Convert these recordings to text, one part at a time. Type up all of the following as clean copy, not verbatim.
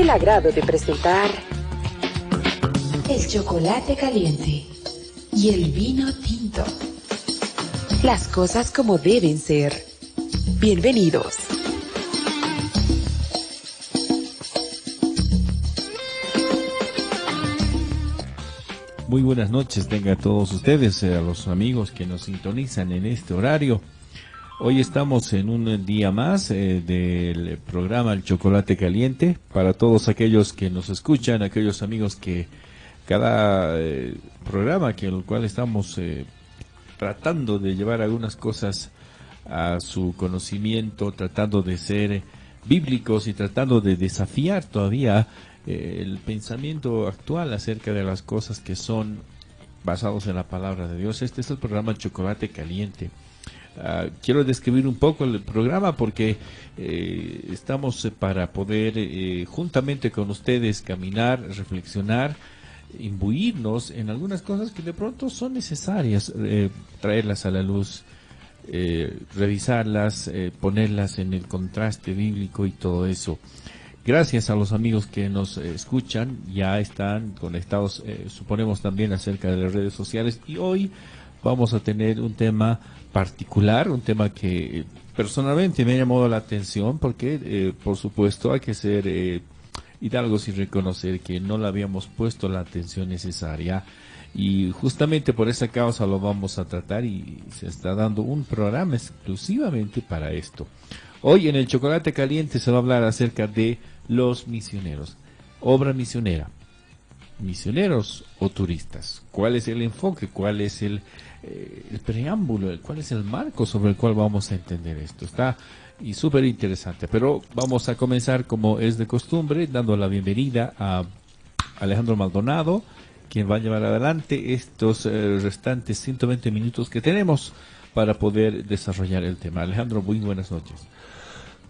el agrado de presentar el chocolate caliente y el vino tinto. Las cosas como deben ser. Bienvenidos. Muy buenas noches tengan todos ustedes, a los amigos que nos sintonizan en este horario. Hoy estamos en un día más del programa El Chocolate Caliente. Para todos aquellos que nos escuchan, aquellos amigos que cada programa que el cual estamos tratando de llevar algunas cosas a su conocimiento, tratando de ser bíblicos y tratando de desafiar todavía el pensamiento actual acerca de las cosas que son basados en la palabra de Dios. Este es el programa El Chocolate Caliente. Quiero describir un poco el programa porque estamos para poder juntamente con ustedes caminar, reflexionar, imbuirnos en algunas cosas que de pronto son necesarias, traerlas a la luz, revisarlas, ponerlas en el contraste bíblico y todo eso. Gracias a los amigos que nos escuchan, ya están conectados, suponemos también acerca de las redes sociales, y hoy vamos a tener un tema particular, un tema que personalmente me ha llamado la atención porque, por supuesto, hay que ser hidalgos y reconocer que no le habíamos puesto la atención necesaria, y justamente por esa causa lo vamos a tratar y se está dando un programa exclusivamente para esto. Hoy en el Chocolate Caliente se va a hablar acerca de los misioneros, obra misionera, misioneros o turistas. ¿Cuál es el enfoque? ¿Cuál es el preámbulo? ¿Cuál es el marco sobre el cual vamos a entender esto? Está y súper interesante, pero vamos a comenzar como es de costumbre, dando la bienvenida a Alejandro Maldonado, quien va a llevar adelante estos restantes 120 minutos que tenemos para poder desarrollar el tema. Alejandro, muy buenas noches.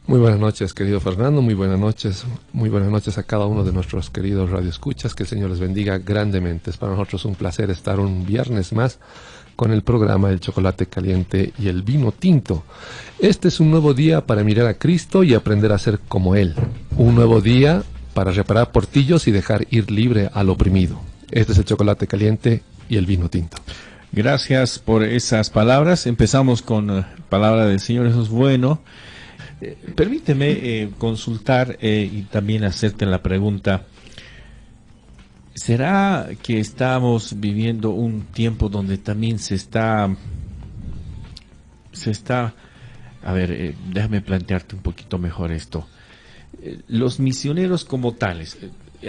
Muy buenas noches, querido Fernando, muy buenas noches a cada uno de nuestros queridos radioescuchas, que el Señor les bendiga grandemente. Es para nosotros un placer estar un viernes más con el programa El Chocolate Caliente y el Vino Tinto. Este es un nuevo día para mirar a Cristo y aprender a ser como Él. Un nuevo día para reparar portillos y dejar ir libre al oprimido. Este es el Chocolate Caliente y el Vino Tinto. Gracias por esas palabras. Empezamos con palabra del Señor, eso es bueno. Permíteme consultar y también hacerte la pregunta. ¿Será que estamos viviendo un tiempo donde también se está, a ver, déjame plantearte un poquito mejor esto. Los misioneros como tales,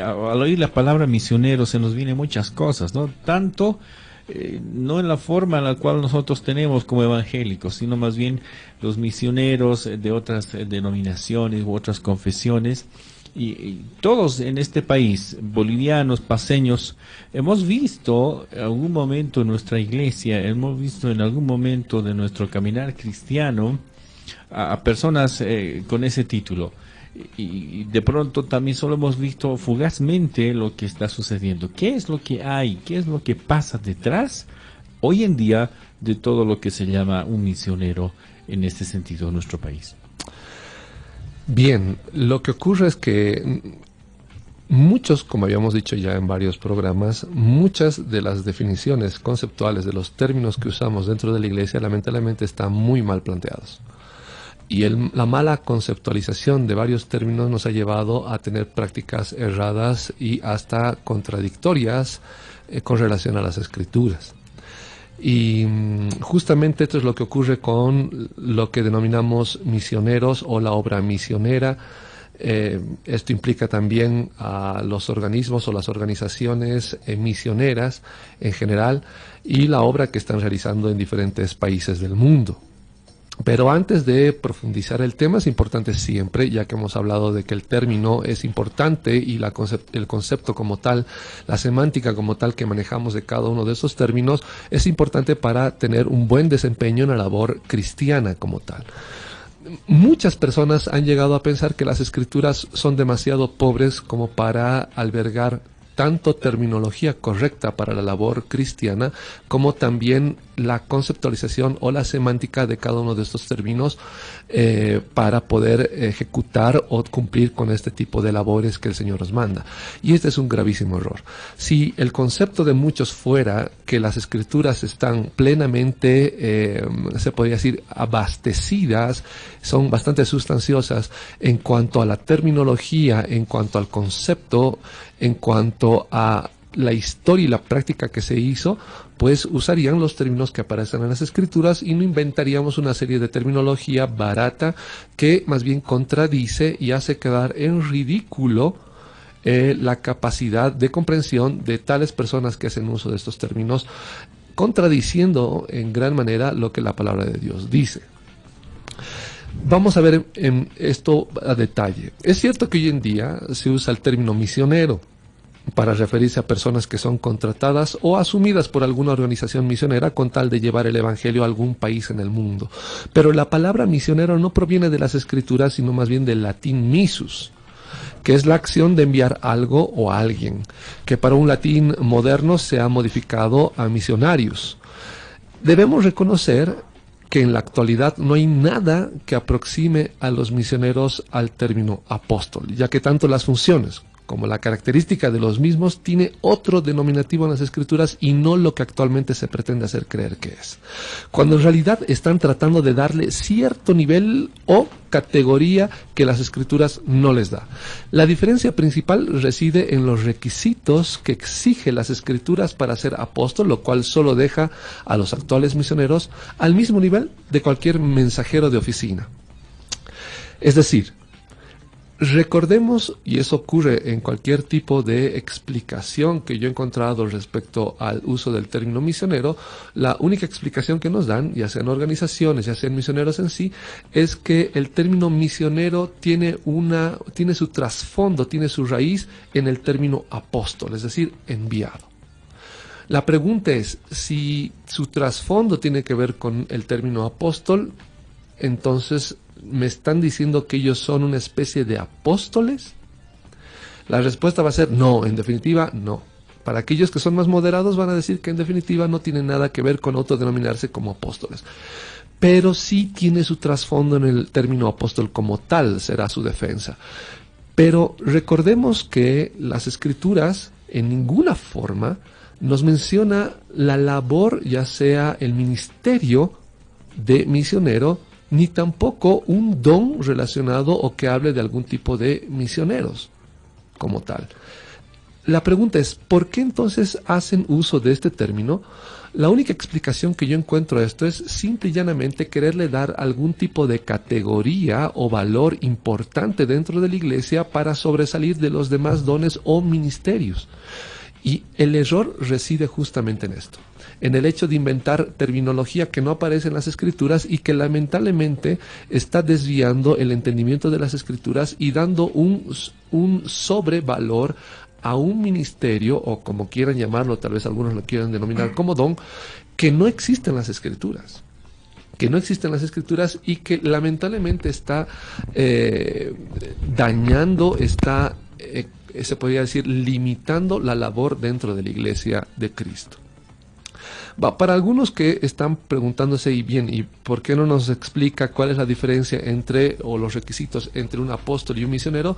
al oír la palabra misionero se nos vienen muchas cosas, ¿no? Tanto no en la forma en la cual nosotros tenemos como evangélicos, sino más bien los misioneros de otras denominaciones u otras confesiones, y todos en este país, bolivianos, paceños, hemos visto en algún momento en nuestra iglesia, hemos visto en algún momento de nuestro caminar cristiano a personas con ese título. Y de pronto también solo hemos visto fugazmente lo que está sucediendo. ¿Qué es lo que hay? ¿Qué es lo que pasa detrás hoy en día de todo lo que se llama un misionero en este sentido en nuestro país? Bien, lo que ocurre es que muchos, como habíamos dicho ya en varios programas, muchas de las definiciones conceptuales de los términos que usamos dentro de la iglesia lamentablemente están muy mal planteados. Y la mala conceptualización de varios términos nos ha llevado a tener prácticas erradas y hasta contradictorias con relación a las escrituras. Y justamente esto es lo que ocurre con lo que denominamos misioneros o la obra misionera. Esto implica también a los organismos o las organizaciones misioneras en general y la obra que están realizando en diferentes países del mundo. Pero antes de profundizar el tema, es importante siempre, ya que hemos hablado de que el término es importante y el concepto como tal, la semántica como tal que manejamos de cada uno de esos términos, es importante para tener un buen desempeño en la labor cristiana como tal. Muchas personas han llegado a pensar que las escrituras son demasiado pobres como para albergar tanto terminología correcta para la labor cristiana, como también la conceptualización o la semántica de cada uno de estos términos para poder ejecutar o cumplir con este tipo de labores que el Señor nos manda. Y este es un gravísimo error. Si el concepto de muchos fuera que las Escrituras están plenamente, se podría decir, abastecidas, son bastante sustanciosas en cuanto a la terminología, en cuanto al concepto, en cuanto a la historia y la práctica que se hizo, pues usarían los términos que aparecen en las Escrituras y no inventaríamos una serie de terminología barata que más bien contradice y hace quedar en ridículo la capacidad de comprensión de tales personas que hacen uso de estos términos, contradiciendo en gran manera lo que la palabra de Dios dice. Vamos a ver esto a detalle. Es cierto que hoy en día se usa el término misionero para referirse a personas que son contratadas o asumidas por alguna organización misionera con tal de llevar el evangelio a algún país en el mundo. Pero la palabra misionero no proviene de las Escrituras, sino más bien del latín missus, que es la acción de enviar algo o a alguien, que para un latín moderno se ha modificado a missionarius. Debemos reconocer que en la actualidad no hay nada que aproxime a los misioneros al término apóstol, ya que tanto las funciones como la característica de los mismos tiene otro denominativo en las Escrituras y no lo que actualmente se pretende hacer creer que es. Cuando en realidad están tratando de darle cierto nivel o categoría que las Escrituras no les da. La diferencia principal reside en los requisitos que exige las Escrituras para ser apóstol, lo cual solo deja a los actuales misioneros al mismo nivel de cualquier mensajero de oficina. Es decir, recordemos, y eso ocurre en cualquier tipo de explicación que yo he encontrado respecto al uso del término misionero, la única explicación que nos dan, ya sean organizaciones, ya sean misioneros en sí, es que el término misionero tiene su trasfondo, tiene su raíz en el término apóstol, es decir, enviado. La pregunta es, si su trasfondo tiene que ver con el término apóstol, entonces ¿me están diciendo que ellos son una especie de apóstoles? La respuesta va a ser no, en definitiva no. Para aquellos que son más moderados van a decir que en definitiva no tiene nada que ver con autodenominarse como apóstoles. Pero sí tiene su trasfondo en el término apóstol como tal, será su defensa. Pero recordemos que las Escrituras en ninguna forma nos menciona la labor, ya sea el ministerio de misionero, ni tampoco un don relacionado o que hable de algún tipo de misioneros como tal. La pregunta es, ¿por qué entonces hacen uso de este término? La única explicación que yo encuentro a esto es simple y llanamente quererle dar algún tipo de categoría o valor importante dentro de la iglesia para sobresalir de los demás dones o ministerios. Y el error reside justamente en esto, en el hecho de inventar terminología que no aparece en las Escrituras y que lamentablemente está desviando el entendimiento de las Escrituras y dando un sobrevalor a un ministerio, o como quieran llamarlo, tal vez algunos lo quieran denominar como don, que no existe en las Escrituras. Que no existe en las Escrituras y que lamentablemente está dañando, se podría decir, limitando la labor dentro de la Iglesia de Cristo. Para algunos que están preguntándose, ¿y por qué no nos explica cuál es la diferencia entre, o los requisitos entre un apóstol y un misionero?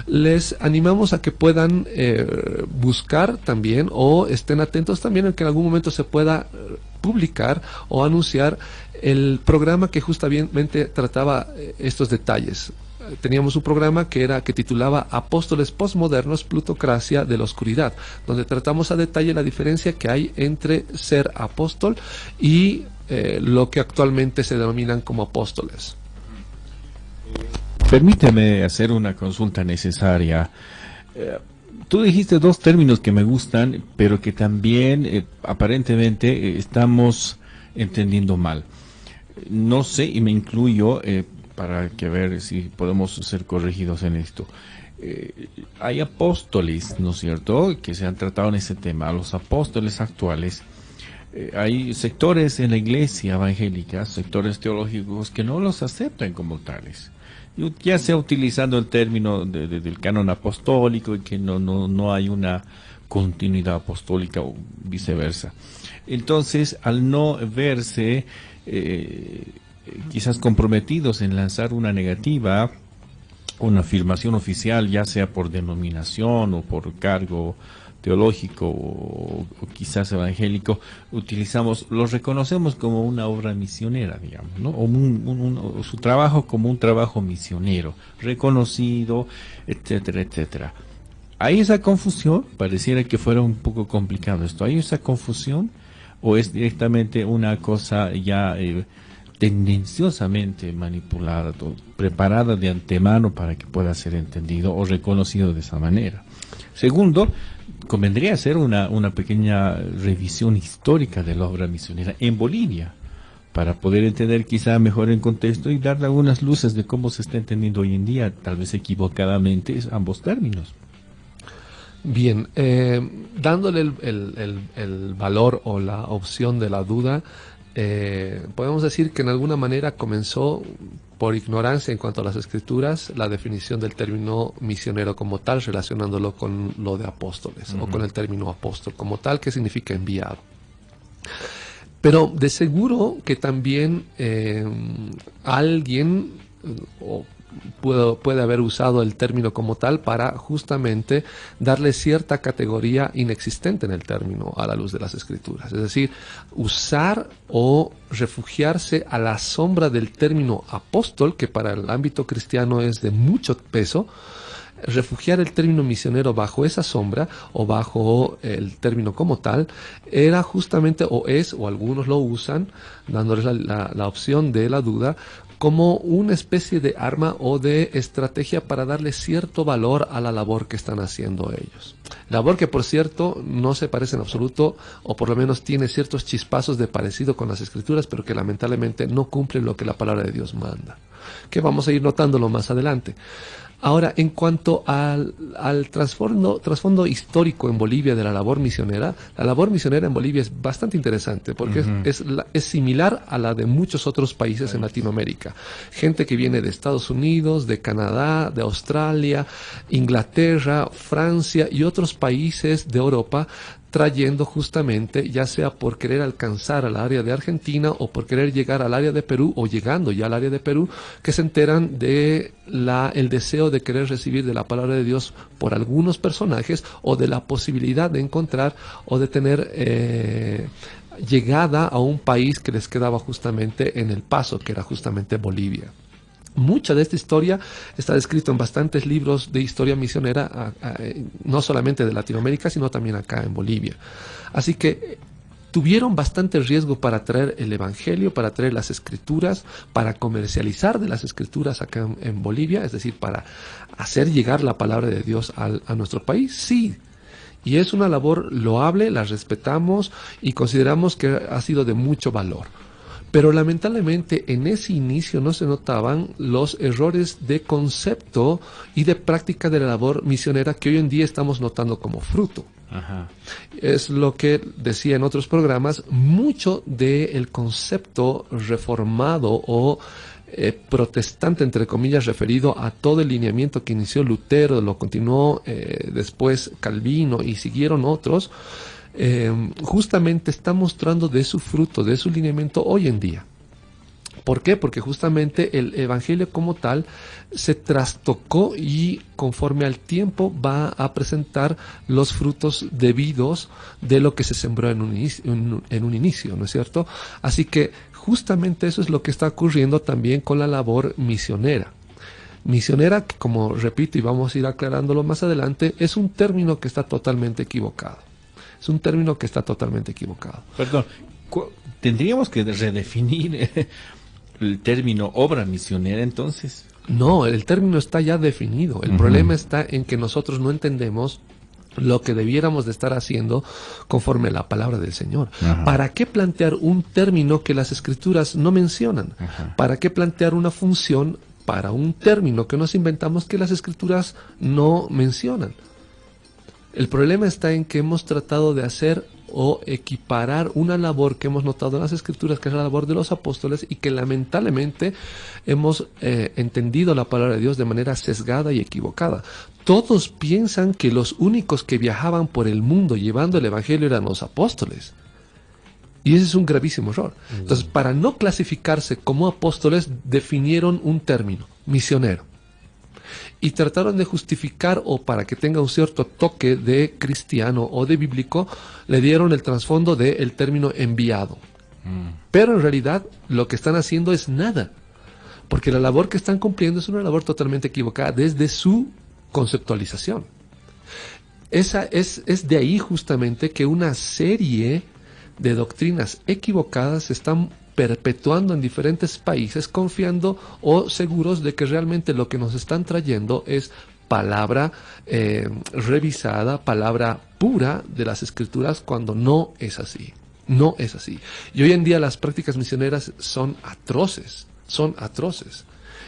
Les animamos a que puedan buscar también, o estén atentos también en que en algún momento se pueda publicar o anunciar el programa que justamente trataba estos detalles. Teníamos un programa que titulaba Apóstoles Postmodernos, Plutocracia de la Oscuridad, donde tratamos a detalle la diferencia que hay entre ser apóstol y lo que actualmente se denominan como apóstoles. Permíteme hacer una consulta necesaria. Tú dijiste dos términos que me gustan, pero que también aparentemente estamos entendiendo mal. No sé, y me incluyo para que ver si podemos ser corregidos en esto. Hay apóstoles, ¿no es cierto?, que se han tratado en ese tema. Los apóstoles actuales, hay sectores en la iglesia evangélica, sectores teológicos que no los aceptan como tales. Ya sea utilizando el término del canon apostólico y que no hay una continuidad apostólica o viceversa. Entonces, al no verse quizás comprometidos en lanzar una negativa, una afirmación oficial, ya sea por denominación o por cargo teológico o quizás evangélico, lo reconocemos como una obra misionera, digamos, ¿no? O su trabajo como un trabajo misionero, reconocido, etcétera, etcétera. ¿Hay esa confusión? Pareciera que fuera un poco complicado esto. ¿Hay esa confusión o es directamente una cosa ya tendenciosamente manipulada, preparada de antemano para que pueda ser entendido o reconocido de esa manera? Segundo, convendría hacer una pequeña revisión histórica de la obra misionera en Bolivia, para poder entender quizá mejor el contexto y darle algunas luces de cómo se está entendiendo hoy en día, tal vez equivocadamente, ambos términos. Bien, dándole el valor o la opción de la duda, podemos decir que en alguna manera comenzó por ignorancia en cuanto a las escrituras la definición del término misionero como tal, relacionándolo con lo de apóstoles, o con el término apóstol como tal, que significa enviado. Pero de seguro que también alguien puede haber usado el término como tal para justamente darle cierta categoría inexistente en el término a la luz de las escrituras. Es decir, usar o refugiarse a la sombra del término apóstol, que para el ámbito cristiano es de mucho peso. Refugiar el término misionero bajo esa sombra o bajo el término como tal era justamente, o algunos lo usan, dándoles la opción de la duda, como una especie de arma o de estrategia para darle cierto valor a la labor que están haciendo ellos. Labor que, por cierto, no se parece en absoluto, o por lo menos tiene ciertos chispazos de parecido con las escrituras, pero que lamentablemente no cumplen lo que la palabra de Dios manda, que vamos a ir notándolo más adelante. Ahora, en cuanto al trasfondo histórico en Bolivia de la labor misionera en Bolivia es bastante interesante porque es similar a la de muchos otros países en Latinoamérica. Gente que viene de Estados Unidos, de Canadá, de Australia, Inglaterra, Francia y otros países de Europa, trayendo justamente, ya sea por querer alcanzar al área de Argentina o por querer llegar al área de Perú, o llegando ya al área de Perú, que se enteran de el deseo de querer recibir de la palabra de Dios por algunos personajes, o de la posibilidad de encontrar o de tener llegada a un país que les quedaba justamente en el paso, que era justamente Bolivia. Mucha de esta historia está descrito en bastantes libros de historia misionera, no solamente de Latinoamérica, sino también acá en Bolivia. Así que tuvieron bastante riesgo para traer el Evangelio, para traer las Escrituras, para comercializar de las Escrituras acá en Bolivia, es decir, para hacer llegar la palabra de Dios a nuestro país. Sí. Y es una labor loable, la respetamos y consideramos que ha sido de mucho valor. Pero lamentablemente en ese inicio no se notaban los errores de concepto y de práctica de la labor misionera que hoy en día estamos notando como fruto. Ajá. Es lo que decía en otros programas, mucho del concepto reformado o protestante, entre comillas, referido a todo el lineamiento que inició Lutero, lo continuó después Calvino y siguieron otros, justamente está mostrando de su fruto, de su lineamiento hoy en día. ¿Por qué? Porque justamente el Evangelio como tal se trastocó y conforme al tiempo va a presentar los frutos debidos de lo que se sembró en un inicio, ¿no es cierto? Así que justamente eso es lo que está ocurriendo también con la labor misionera. Misionera, que como repito y vamos a ir aclarándolo más adelante, es un término que está totalmente equivocado. Es un término que está totalmente equivocado. Perdón, ¿tendríamos que redefinir el término obra misionera entonces? No, el término está ya definido. El problema está en que nosotros no entendemos lo que debiéramos de estar haciendo conforme a la palabra del Señor. Ajá. ¿Para qué plantear un término que las Escrituras no mencionan? Ajá. ¿Para qué plantear una función para un término que nos inventamos que las Escrituras no mencionan? El problema está en que hemos tratado de hacer o equiparar una labor que hemos notado en las Escrituras, que es la labor de los apóstoles, y que lamentablemente hemos entendido la palabra de Dios de manera sesgada y equivocada. Todos piensan que los únicos que viajaban por el mundo llevando el Evangelio eran los apóstoles. Y ese es un gravísimo error. Entonces, para no clasificarse como apóstoles, definieron un término, misionero. Y trataron de justificar, o para que tenga un cierto toque de cristiano o de bíblico, le dieron el trasfondo del término enviado. Pero en realidad lo que están haciendo es nada. Porque la labor que están cumpliendo es una labor totalmente equivocada desde su conceptualización. Es de ahí justamente que una serie de doctrinas equivocadas se están perpetuando en diferentes países, confiando o seguros de que realmente lo que nos están trayendo es palabra revisada, palabra pura de las Escrituras, cuando no es así. No es así. Y hoy en día las prácticas misioneras son atroces, son atroces.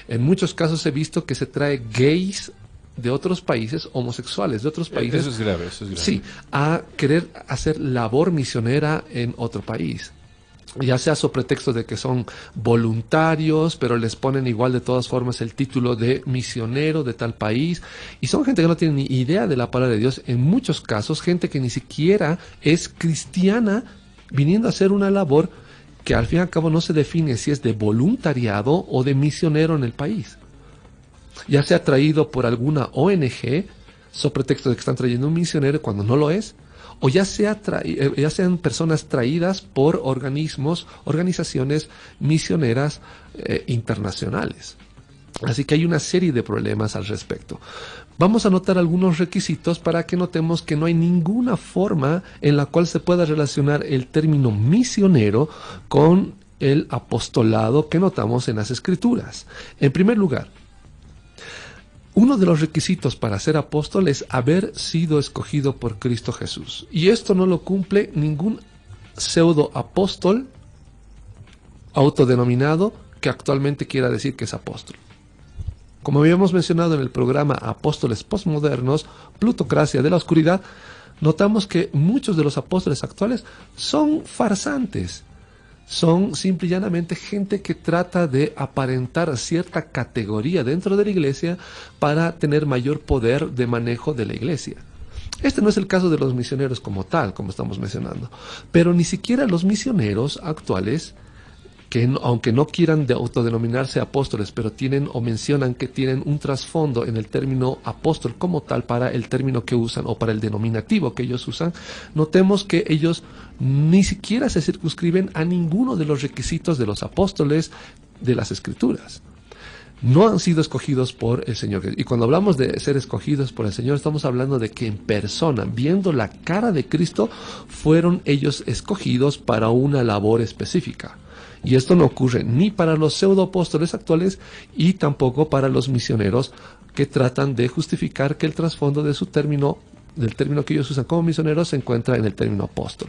En muchos casos he visto que se trae gays de otros países, homosexuales de otros países. Eso es grave, eso es grave. Sí, a querer hacer labor misionera en otro país. Ya sea sobre pretexto de que son voluntarios, pero les ponen igual de todas formas el título de misionero de tal país. Y son gente que no tiene ni idea de la palabra de Dios. En muchos casos, gente que ni siquiera es cristiana, viniendo a hacer una labor que al fin y al cabo no se define si es de voluntariado o de misionero en el país. Ya sea traído por alguna ONG, sobre pretexto de que están trayendo un misionero cuando no lo es, o ya sean personas traídas por organizaciones misioneras internacionales. Así que hay una serie de problemas al respecto. Vamos a anotar algunos requisitos para que notemos que no hay ninguna forma en la cual se pueda relacionar el término misionero con el apostolado que notamos en las Escrituras. En primer lugar, uno de los requisitos para ser apóstol es haber sido escogido por Cristo Jesús. Y esto no lo cumple ningún pseudo apóstol autodenominado que actualmente quiera decir que es apóstol. Como habíamos mencionado en el programa Apóstoles Postmodernos, Plutocracia de la Oscuridad, notamos que muchos de los apóstoles actuales son farsantes. Son simple y llanamente gente que trata de aparentar cierta categoría dentro de la iglesia para tener mayor poder de manejo de la iglesia. Este no es el caso de los misioneros como tal, como estamos mencionando. Pero ni siquiera los misioneros actuales, que aunque no quieran autodenominarse apóstoles, pero tienen o mencionan que tienen un trasfondo en el término apóstol como tal para el término que usan o para el denominativo que ellos usan, notemos que ellos ni siquiera se circunscriben a ninguno de los requisitos de los apóstoles de las Escrituras. No han sido escogidos por el Señor. Y cuando hablamos de ser escogidos por el Señor, estamos hablando de que en persona, viendo la cara de Cristo, fueron ellos escogidos para una labor específica. Y esto no ocurre ni para los pseudoapóstoles actuales y tampoco para los misioneros que tratan de justificar que el trasfondo de su término, del término que ellos usan como misioneros, se encuentra en el término apóstol.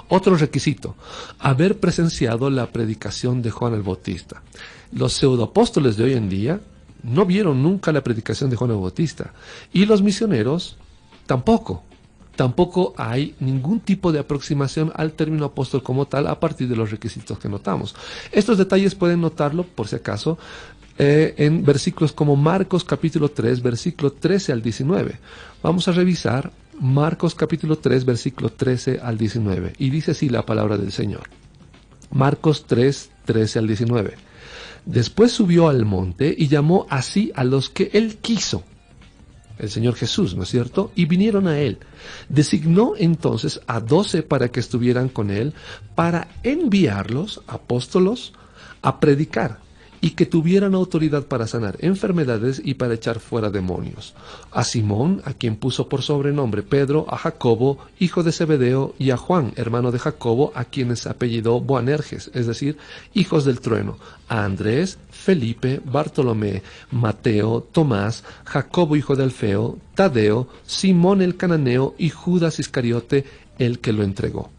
Otro requisito, haber presenciado la predicación de Juan el Bautista. Los pseudoapóstoles de hoy en día no vieron nunca la predicación de Juan el Bautista y los misioneros tampoco. Tampoco hay ningún tipo de aproximación al término apóstol como tal a partir de los requisitos que notamos. Estos detalles pueden notarlo, por si acaso, en versículos como Marcos capítulo 3, versículo 13 al 19. Vamos a revisar Marcos capítulo 3, versículo 13 al 19. Y dice así la palabra del Señor. Marcos 3, 13 al 19. Después subió al monte y llamó así a los que él quiso. El Señor Jesús, ¿no es cierto? Y vinieron a él. Designó entonces a 12 para que estuvieran con él, para enviarlos, apóstolos, a predicar, y que tuvieran autoridad para sanar enfermedades y para echar fuera demonios. A Simón, a quien puso por sobrenombre Pedro, a Jacobo, hijo de Zebedeo, y a Juan, hermano de Jacobo, a quienes apellidó Boanerges, es decir, hijos del trueno, a Andrés, Felipe, Bartolomé, Mateo, Tomás, Jacobo hijo de Alfeo, Tadeo, Simón el cananeo y Judas Iscariote, el que lo entregó.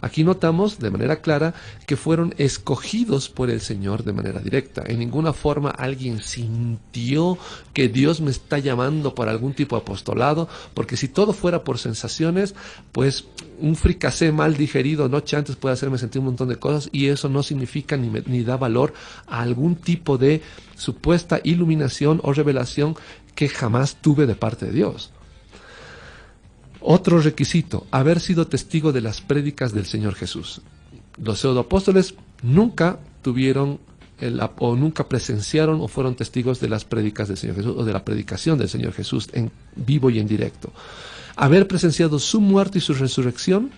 Aquí notamos de manera clara que fueron escogidos por el Señor de manera directa. En ninguna forma alguien sintió que Dios me está llamando para algún tipo de apostolado, porque si todo fuera por sensaciones, pues un fricasé mal digerido noche antes puede hacerme sentir un montón de cosas, y eso no significa ni da valor a algún tipo de supuesta iluminación o revelación que jamás tuve de parte de Dios. Otro requisito, haber sido testigo de las prédicas del Señor Jesús. Los pseudoapóstoles nunca tuvieron o nunca presenciaron o fueron testigos de las prédicas del Señor Jesús o de la predicación del Señor Jesús en vivo y en directo. Haber presenciado su muerte y su resurrección,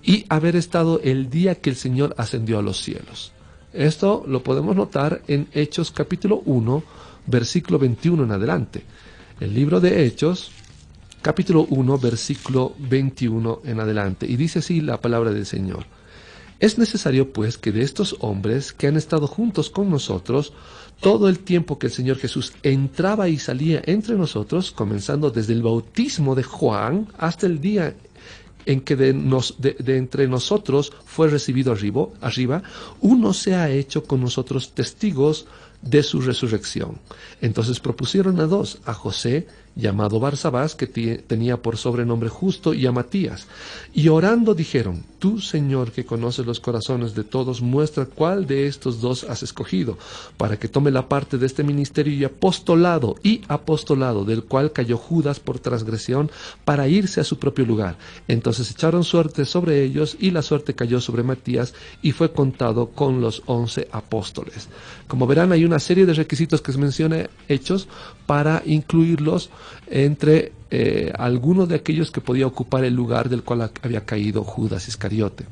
y haber estado el día que el Señor ascendió a los cielos. Esto lo podemos notar en Hechos capítulo 1, versículo 21 en adelante. El libro de Hechos, capítulo 1, versículo 21 en adelante. Y dice así la palabra del Señor. Es necesario, pues, que de estos hombres que han estado juntos con nosotros todo el tiempo que el Señor Jesús entraba y salía entre nosotros, comenzando desde el bautismo de Juan hasta el día en que de entre nosotros fue recibido arriba, uno se ha hecho con nosotros testigos de su resurrección. Entonces propusieron a dos, a José, llamado Barsabás, que tenía por sobrenombre Justo, y a Matías. Y orando dijeron, tú, Señor, que conoces los corazones de todos, muestra cuál de estos dos has escogido, para que tome la parte de este ministerio y apostolado, del cual cayó Judas por transgresión, para irse a su propio lugar. Entonces echaron suerte sobre ellos, y la suerte cayó sobre Matías, y fue contado con los 11 apóstoles. Como verán, hay una serie de requisitos que se menciona Hechos para incluirlos entre algunos de aquellos que podía ocupar el lugar del cual había caído Judas Iscariote.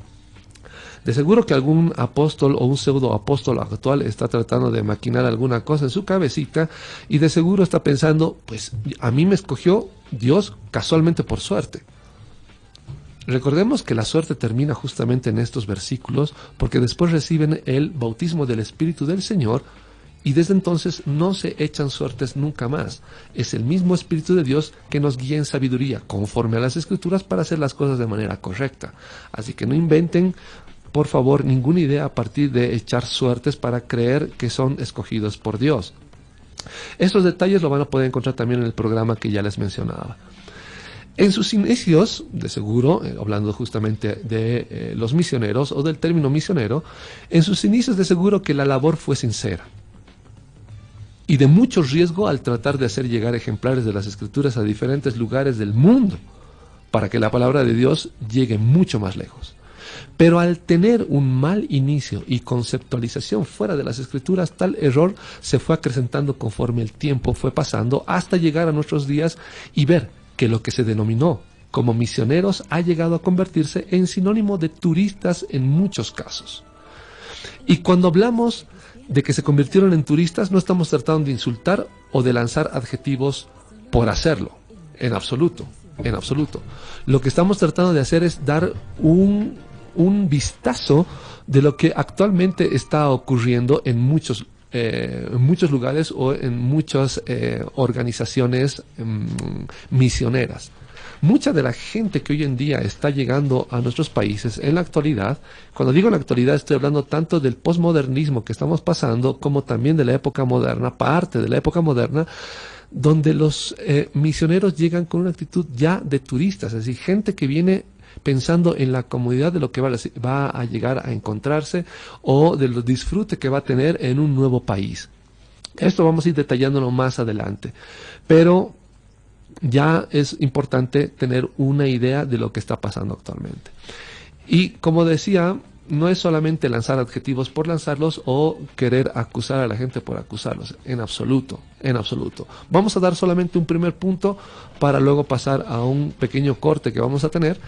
De seguro que algún apóstol o un pseudo apóstol actual está tratando de maquinar alguna cosa en su cabecita, y de seguro está pensando, pues a mí me escogió Dios casualmente por suerte. Recordemos que la suerte termina justamente en estos versículos, porque después reciben el bautismo del Espíritu del Señor, y desde entonces no se echan suertes nunca más. Es el mismo Espíritu de Dios que nos guía en sabiduría, conforme a las Escrituras, para hacer las cosas de manera correcta. Así que no inventen, por favor, ninguna idea a partir de echar suertes para creer que son escogidos por Dios. Estos detalles lo van a poder encontrar también en el programa que ya les mencionaba. En sus inicios, de seguro, hablando justamente de los misioneros o del término misionero, en sus inicios de seguro que la labor fue sincera y de mucho riesgo al tratar de hacer llegar ejemplares de las Escrituras a diferentes lugares del mundo para que la palabra de Dios llegue mucho más lejos. Pero al tener un mal inicio y conceptualización fuera de las Escrituras, tal error se fue acrecentando conforme el tiempo fue pasando hasta llegar a nuestros días y ver que lo que se denominó como misioneros ha llegado a convertirse en sinónimo de turistas en muchos casos. Y cuando hablamos de que se convirtieron en turistas, no estamos tratando de insultar o de lanzar adjetivos por hacerlo, en absoluto, en absoluto. Lo que estamos tratando de hacer es dar un vistazo de lo que actualmente está ocurriendo en muchos lugares o en muchas organizaciones misioneras. Mucha de la gente que hoy en día está llegando a nuestros países en la actualidad, cuando digo en la actualidad estoy hablando tanto del posmodernismo que estamos pasando como también de la época moderna, parte de la época moderna, donde los misioneros llegan con una actitud ya de turistas, es decir, gente que viene pensando en la comodidad de lo que va a llegar a encontrarse o de los disfrutes que va a tener en un nuevo país. Esto vamos a ir detallándolo más adelante, pero ya es importante tener una idea de lo que está pasando actualmente. Y como decía, no es solamente lanzar adjetivos por lanzarlos o querer acusar a la gente por acusarlos, en absoluto, en absoluto. Vamos a dar solamente un primer punto para luego pasar a un pequeño corte que vamos a tener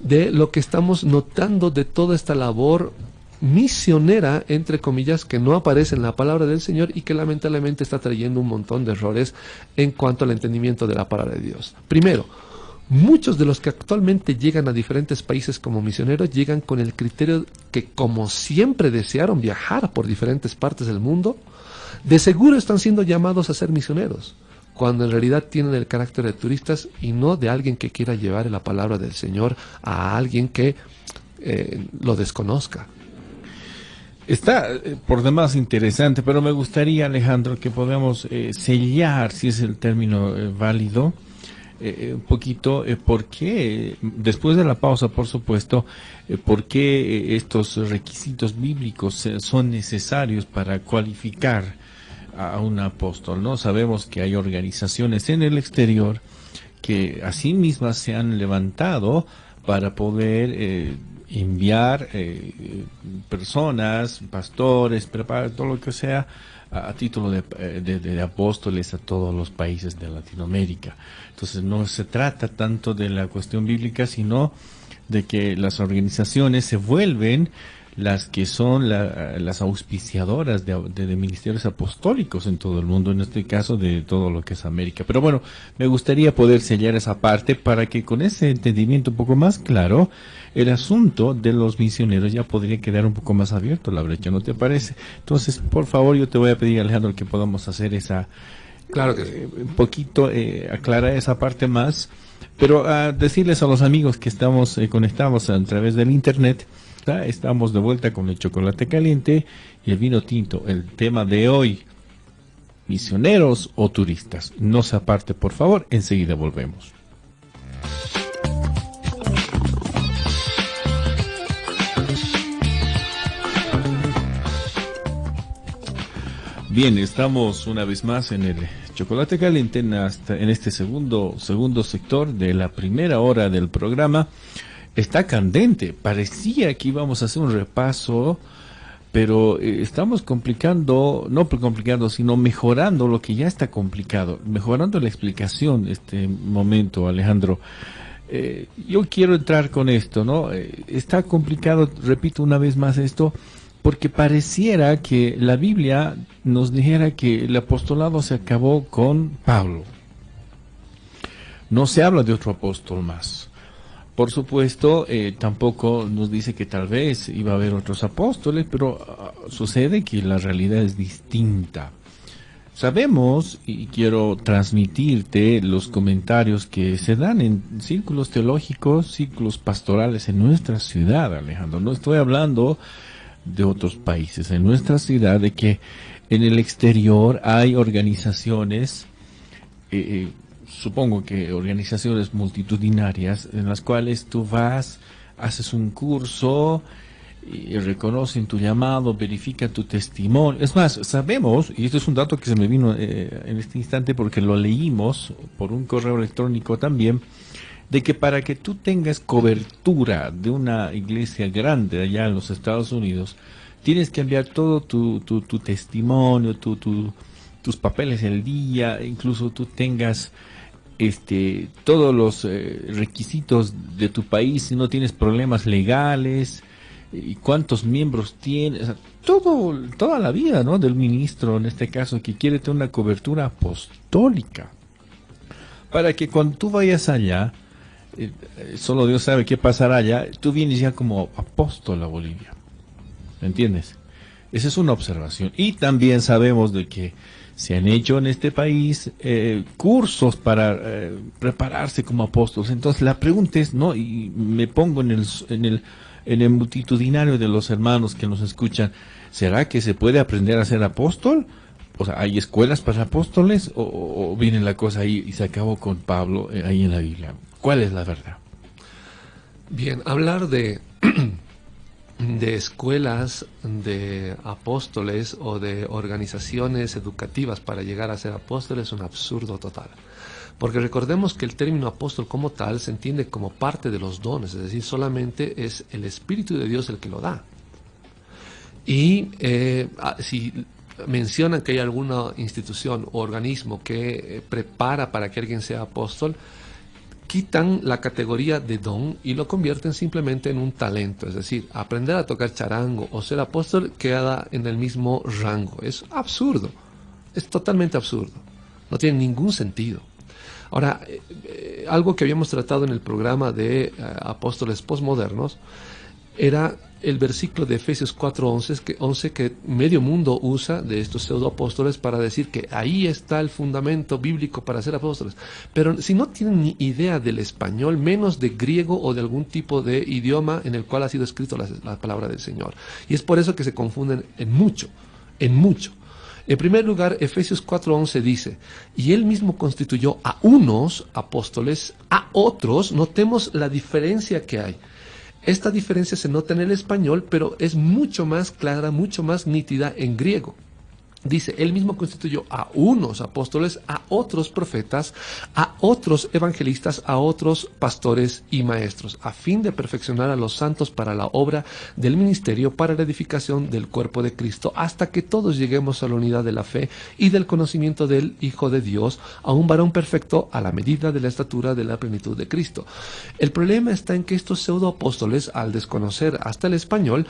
de lo que estamos notando de toda esta labor misionera, entre comillas, que no aparece en la palabra del Señor y que lamentablemente está trayendo un montón de errores en cuanto al entendimiento de la palabra de Dios. Primero, muchos de los que actualmente llegan a diferentes países como misioneros llegan con el criterio que, como siempre desearon viajar por diferentes partes del mundo, de seguro están siendo llamados a ser misioneros, cuando en realidad tienen el carácter de turistas y no de alguien que quiera llevar la palabra del Señor a alguien que lo desconozca. Está por demás interesante, pero me gustaría, Alejandro, que podamos sellar, si es el término válido, un poquito por qué, después de la pausa, por supuesto, por qué estos requisitos bíblicos son necesarios para cualificar a un apóstol, ¿no? Sabemos que hay organizaciones en el exterior que a sí mismas se han levantado para poder enviar personas, pastores, preparar todo lo que sea a título de apóstoles a todos los países de Latinoamérica. Entonces no se trata tanto de la cuestión bíblica, sino de que las organizaciones se vuelven las que son las auspiciadoras de ministerios apostólicos en todo el mundo, en este caso de todo lo que es América. Pero bueno, me gustaría poder sellar esa parte para que con ese entendimiento un poco más claro, el asunto de los misioneros ya podría quedar un poco más abierto, la brecha, ¿no te parece? Entonces, por favor, yo te voy a pedir, Alejandro, que podamos hacer esa... Claro que sí. Un poquito, aclarar esa parte más, pero decirles a los amigos que estamos conectados a través del internet. Estamos de vuelta con el chocolate caliente y el vino tinto. El tema de hoy, misioneros o turistas. No se aparte, por favor, enseguida volvemos. Bien, estamos una vez más en el chocolate caliente en este segundo sector de la primera hora del programa. Está candente, parecía que íbamos a hacer un repaso, pero estamos sino mejorando lo que ya está complicado, mejorando la explicación este momento, Alejandro. Yo quiero entrar con esto, ¿no? Está complicado, repito una vez más esto, porque pareciera que la Biblia nos dijera que el apostolado se acabó con Pablo. No se habla de otro apóstol más. Por supuesto, tampoco nos dice que tal vez iba a haber otros apóstoles, pero sucede que la realidad es distinta. Sabemos, y quiero transmitirte los comentarios que se dan en círculos teológicos, círculos pastorales en nuestra ciudad, Alejandro. No estoy hablando de otros países, en nuestra ciudad, de que en el exterior hay organizaciones, supongo que organizaciones multitudinarias en las cuales tú vas, haces un curso y reconocen tu llamado, verifican tu testimonio. Es más, sabemos, y esto es un dato que se me vino en este instante porque lo leímos por un correo electrónico también, de que para que tú tengas cobertura de una iglesia grande allá en los Estados Unidos, tienes que enviar todo tu testimonio, tus papeles el día, incluso tú tengas todos los requisitos de tu país, si no tienes problemas legales, y cuántos miembros tienes, o sea, toda la vida, ¿no?, del ministro, en este caso, que quiere tener una cobertura apostólica, para que cuando tú vayas allá, solo Dios sabe qué pasará allá, tú vienes ya como apóstol a Bolivia, ¿me entiendes? Esa es una observación. Y también sabemos de que se han hecho en este país cursos para prepararse como apóstoles. Entonces la pregunta es, ¿no?, y me pongo en el multitudinario de los hermanos que nos escuchan, ¿será que se puede aprender a ser apóstol? O sea, ¿hay escuelas para apóstoles o viene la cosa ahí y se acabó con Pablo ahí en la Biblia? ¿Cuál es la verdad? Bien, hablar de escuelas de apóstoles o de organizaciones educativas para llegar a ser apóstoles es un absurdo total. Porque recordemos que el término apóstol como tal se entiende como parte de los dones, es decir, solamente es el Espíritu de Dios el que lo da. Y si mencionan que hay alguna institución o organismo que prepara para que alguien sea apóstol, quitan la categoría de don y lo convierten simplemente en un talento. Es decir, aprender a tocar charango o ser apóstol queda en el mismo rango. Es absurdo, es totalmente absurdo, no tiene ningún sentido. Ahora, algo que habíamos tratado en el programa de apóstoles postmodernos, era el versículo de Efesios 4:11 que medio mundo usa de estos pseudoapóstoles para decir que ahí está el fundamento bíblico para ser apóstoles. Pero si no tienen ni idea del español, menos de griego o de algún tipo de idioma en el cual ha sido escrito la palabra del Señor. Y es por eso que se confunden en mucho. En primer lugar, Efesios 4:11 dice, y él mismo constituyó a unos apóstoles, a otros. Notemos la diferencia que hay. Esta diferencia se nota en el español, pero es mucho más clara, mucho más nítida en griego. Dice, él mismo constituyó a unos apóstoles, a otros profetas, a otros evangelistas, a otros pastores y maestros, a fin de perfeccionar a los santos para la obra del ministerio, para la edificación del cuerpo de Cristo, hasta que todos lleguemos a la unidad de la fe y del conocimiento del Hijo de Dios, a un varón perfecto a la medida de la estatura de la plenitud de Cristo. El problema está en que estos pseudoapóstoles, al desconocer hasta el español,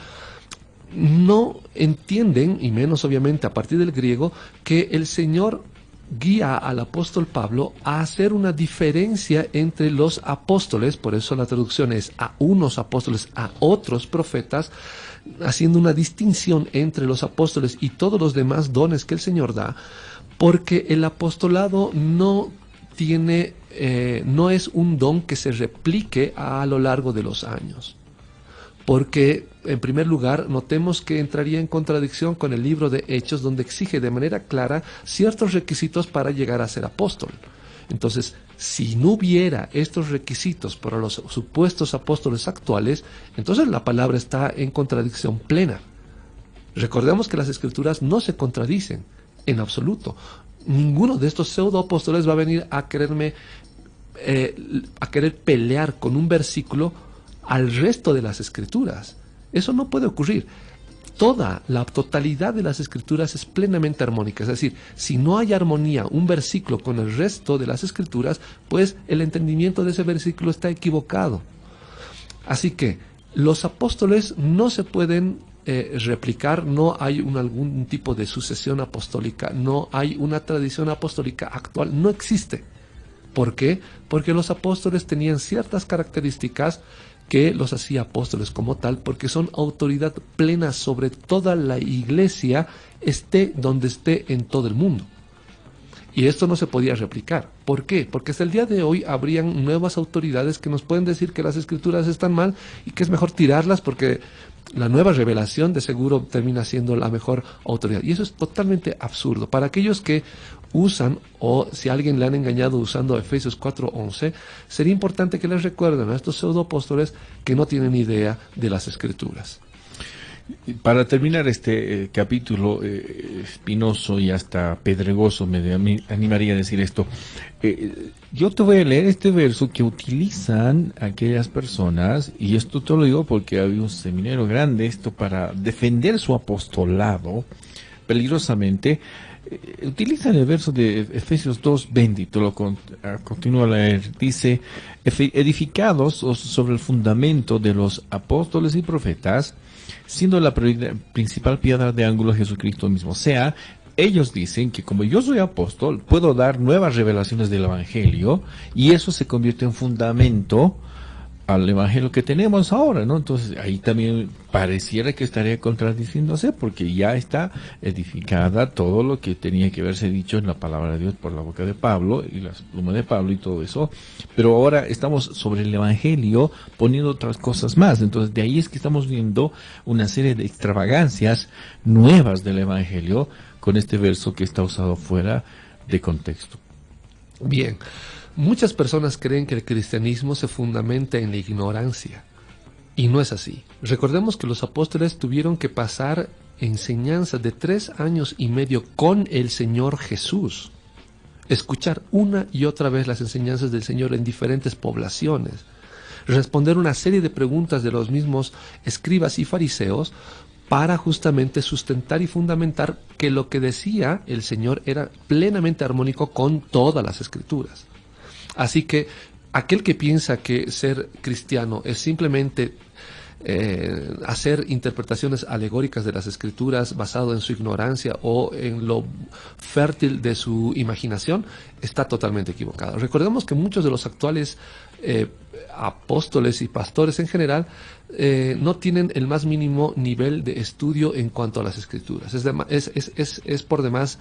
no entienden, y menos obviamente a partir del griego, que el Señor guía al apóstol Pablo a hacer una diferencia entre los apóstoles. Por eso la traducción es a unos apóstoles, a otros profetas, haciendo una distinción entre los apóstoles y todos los demás dones que el Señor da, porque el apostolado no es un don que se replique a lo largo de los años. Porque, en primer lugar, notemos que entraría en contradicción con el libro de Hechos, donde exige de manera clara ciertos requisitos para llegar a ser apóstol. Entonces, si no hubiera estos requisitos para los supuestos apóstoles actuales, entonces la palabra está en contradicción plena. Recordemos que las Escrituras no se contradicen en absoluto. Ninguno de estos pseudoapóstoles va a venir a querer pelear con un versículo al resto de las Escrituras. Eso no puede ocurrir. La totalidad de las Escrituras es plenamente armónica. Es decir, si no hay armonía, un versículo con el resto de las Escrituras, pues el entendimiento de ese versículo está equivocado. Así que los apóstoles no se pueden replicar, no hay algún tipo de sucesión apostólica, no hay una tradición apostólica actual, no existe. ¿Por qué? Porque los apóstoles tenían ciertas características que los hacía apóstoles como tal, porque son autoridad plena sobre toda la iglesia, esté donde esté en todo el mundo. Y esto no se podía replicar. ¿Por qué? Porque hasta el día de hoy habrían nuevas autoridades que nos pueden decir que las Escrituras están mal y que es mejor tirarlas porque la nueva revelación de seguro termina siendo la mejor autoridad. Y eso es totalmente absurdo. Para aquellos que usan, o si a alguien le han engañado usando Efesios 4:11, sería importante que les recuerden a estos pseudoapóstoles que no tienen idea de las Escrituras. Para terminar este capítulo espinoso y hasta pedregoso, me animaría a decir esto. Yo te voy a leer este verso que utilizan aquellas personas, y esto te lo digo porque había un seminario grande, esto para defender su apostolado peligrosamente. Utilizan el verso de Efesios 2:20, te lo continúo a leer. Dice, edificados sobre el fundamento de los apóstoles y profetas, siendo la principal piedra de ángulo Jesucristo mismo. O sea, ellos dicen que como yo soy apóstol, puedo dar nuevas revelaciones del Evangelio, y eso se convierte en fundamento al Evangelio que tenemos ahora, ¿no? Entonces ahí también pareciera que estaría contradiciéndose, porque ya está edificada todo lo que tenía que haberse dicho en la palabra de Dios por la boca de Pablo y las plumas de Pablo y todo eso, pero ahora estamos sobre el Evangelio poniendo otras cosas más. Entonces de ahí es que estamos viendo una serie de extravagancias nuevas del Evangelio con este verso que está usado fuera de contexto. Bien. Muchas personas creen que el cristianismo se fundamenta en la ignorancia, y no es así. Recordemos que los apóstoles tuvieron que pasar enseñanzas de 3 años y medio con el Señor Jesús, escuchar una y otra vez las enseñanzas del Señor en diferentes poblaciones, responder una serie de preguntas de los mismos escribas y fariseos para justamente sustentar y fundamentar que lo que decía el Señor era plenamente armónico con todas las Escrituras. Así que aquel que piensa que ser cristiano es simplemente hacer interpretaciones alegóricas de las Escrituras basado en su ignorancia o en lo fértil de su imaginación, está totalmente equivocado. Recordemos que muchos de los actuales apóstoles y pastores en general no tienen el más mínimo nivel de estudio en cuanto a las escrituras. Es por demás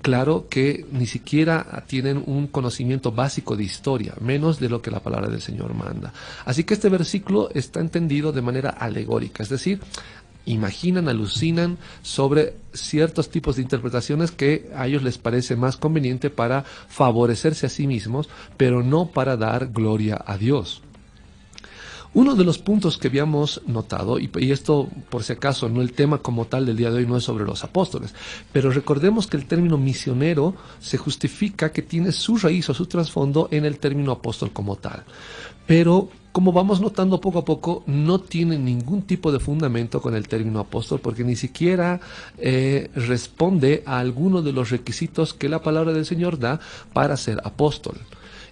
claro que ni siquiera tienen un conocimiento básico de historia, menos de lo que la palabra del Señor manda. Así que este versículo está entendido de manera alegórica, es decir, imaginan, alucinan sobre ciertos tipos de interpretaciones que a ellos les parece más conveniente para favorecerse a sí mismos, pero no para dar gloria a Dios. Uno de los puntos que habíamos notado, y esto por si acaso, no el tema como tal del día de hoy no es sobre los apóstoles, pero recordemos que el término misionero se justifica que tiene su raíz o su trasfondo en el término apóstol como tal. Pero como vamos notando poco a poco, no tiene ningún tipo de fundamento con el término apóstol, porque ni siquiera responde a alguno de los requisitos que la palabra del Señor da para ser apóstol.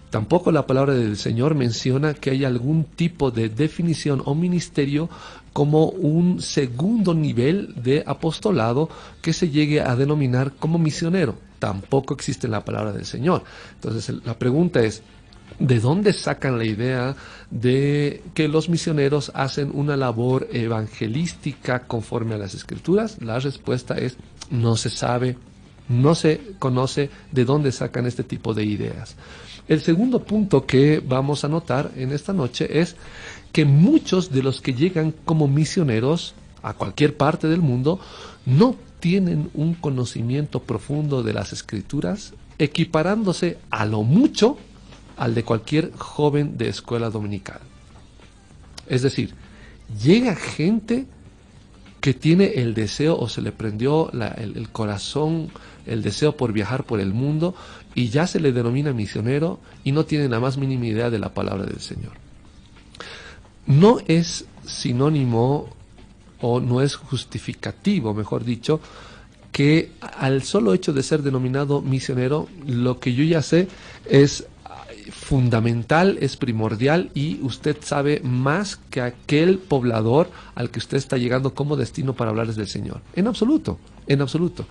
Tampoco la palabra del Señor menciona que hay algún tipo de definición o ministerio como un segundo nivel de apostolado que se llegue a denominar como misionero. Tampoco existe en la palabra del Señor. Entonces la pregunta es, ¿de dónde sacan la idea de que los misioneros hacen una labor evangelística conforme a las Escrituras? La respuesta es, no se sabe, no se conoce de dónde sacan este tipo de ideas. El segundo punto que vamos a notar en esta noche es que muchos de los que llegan como misioneros a cualquier parte del mundo no tienen un conocimiento profundo de las Escrituras, equiparándose a lo mucho al de cualquier joven de escuela dominical. Es decir, llega gente que tiene el deseo o se le prendió el corazón, el deseo por viajar por el mundo y ya se le denomina misionero y no tiene la más mínima idea de la palabra del Señor. No es sinónimo o no es justificativo, mejor dicho, que al solo hecho de ser denominado misionero, lo que yo ya sé es fundamental, es primordial y usted sabe más que aquel poblador al que usted está llegando como destino para hablarles del Señor. En absoluto, en absoluto.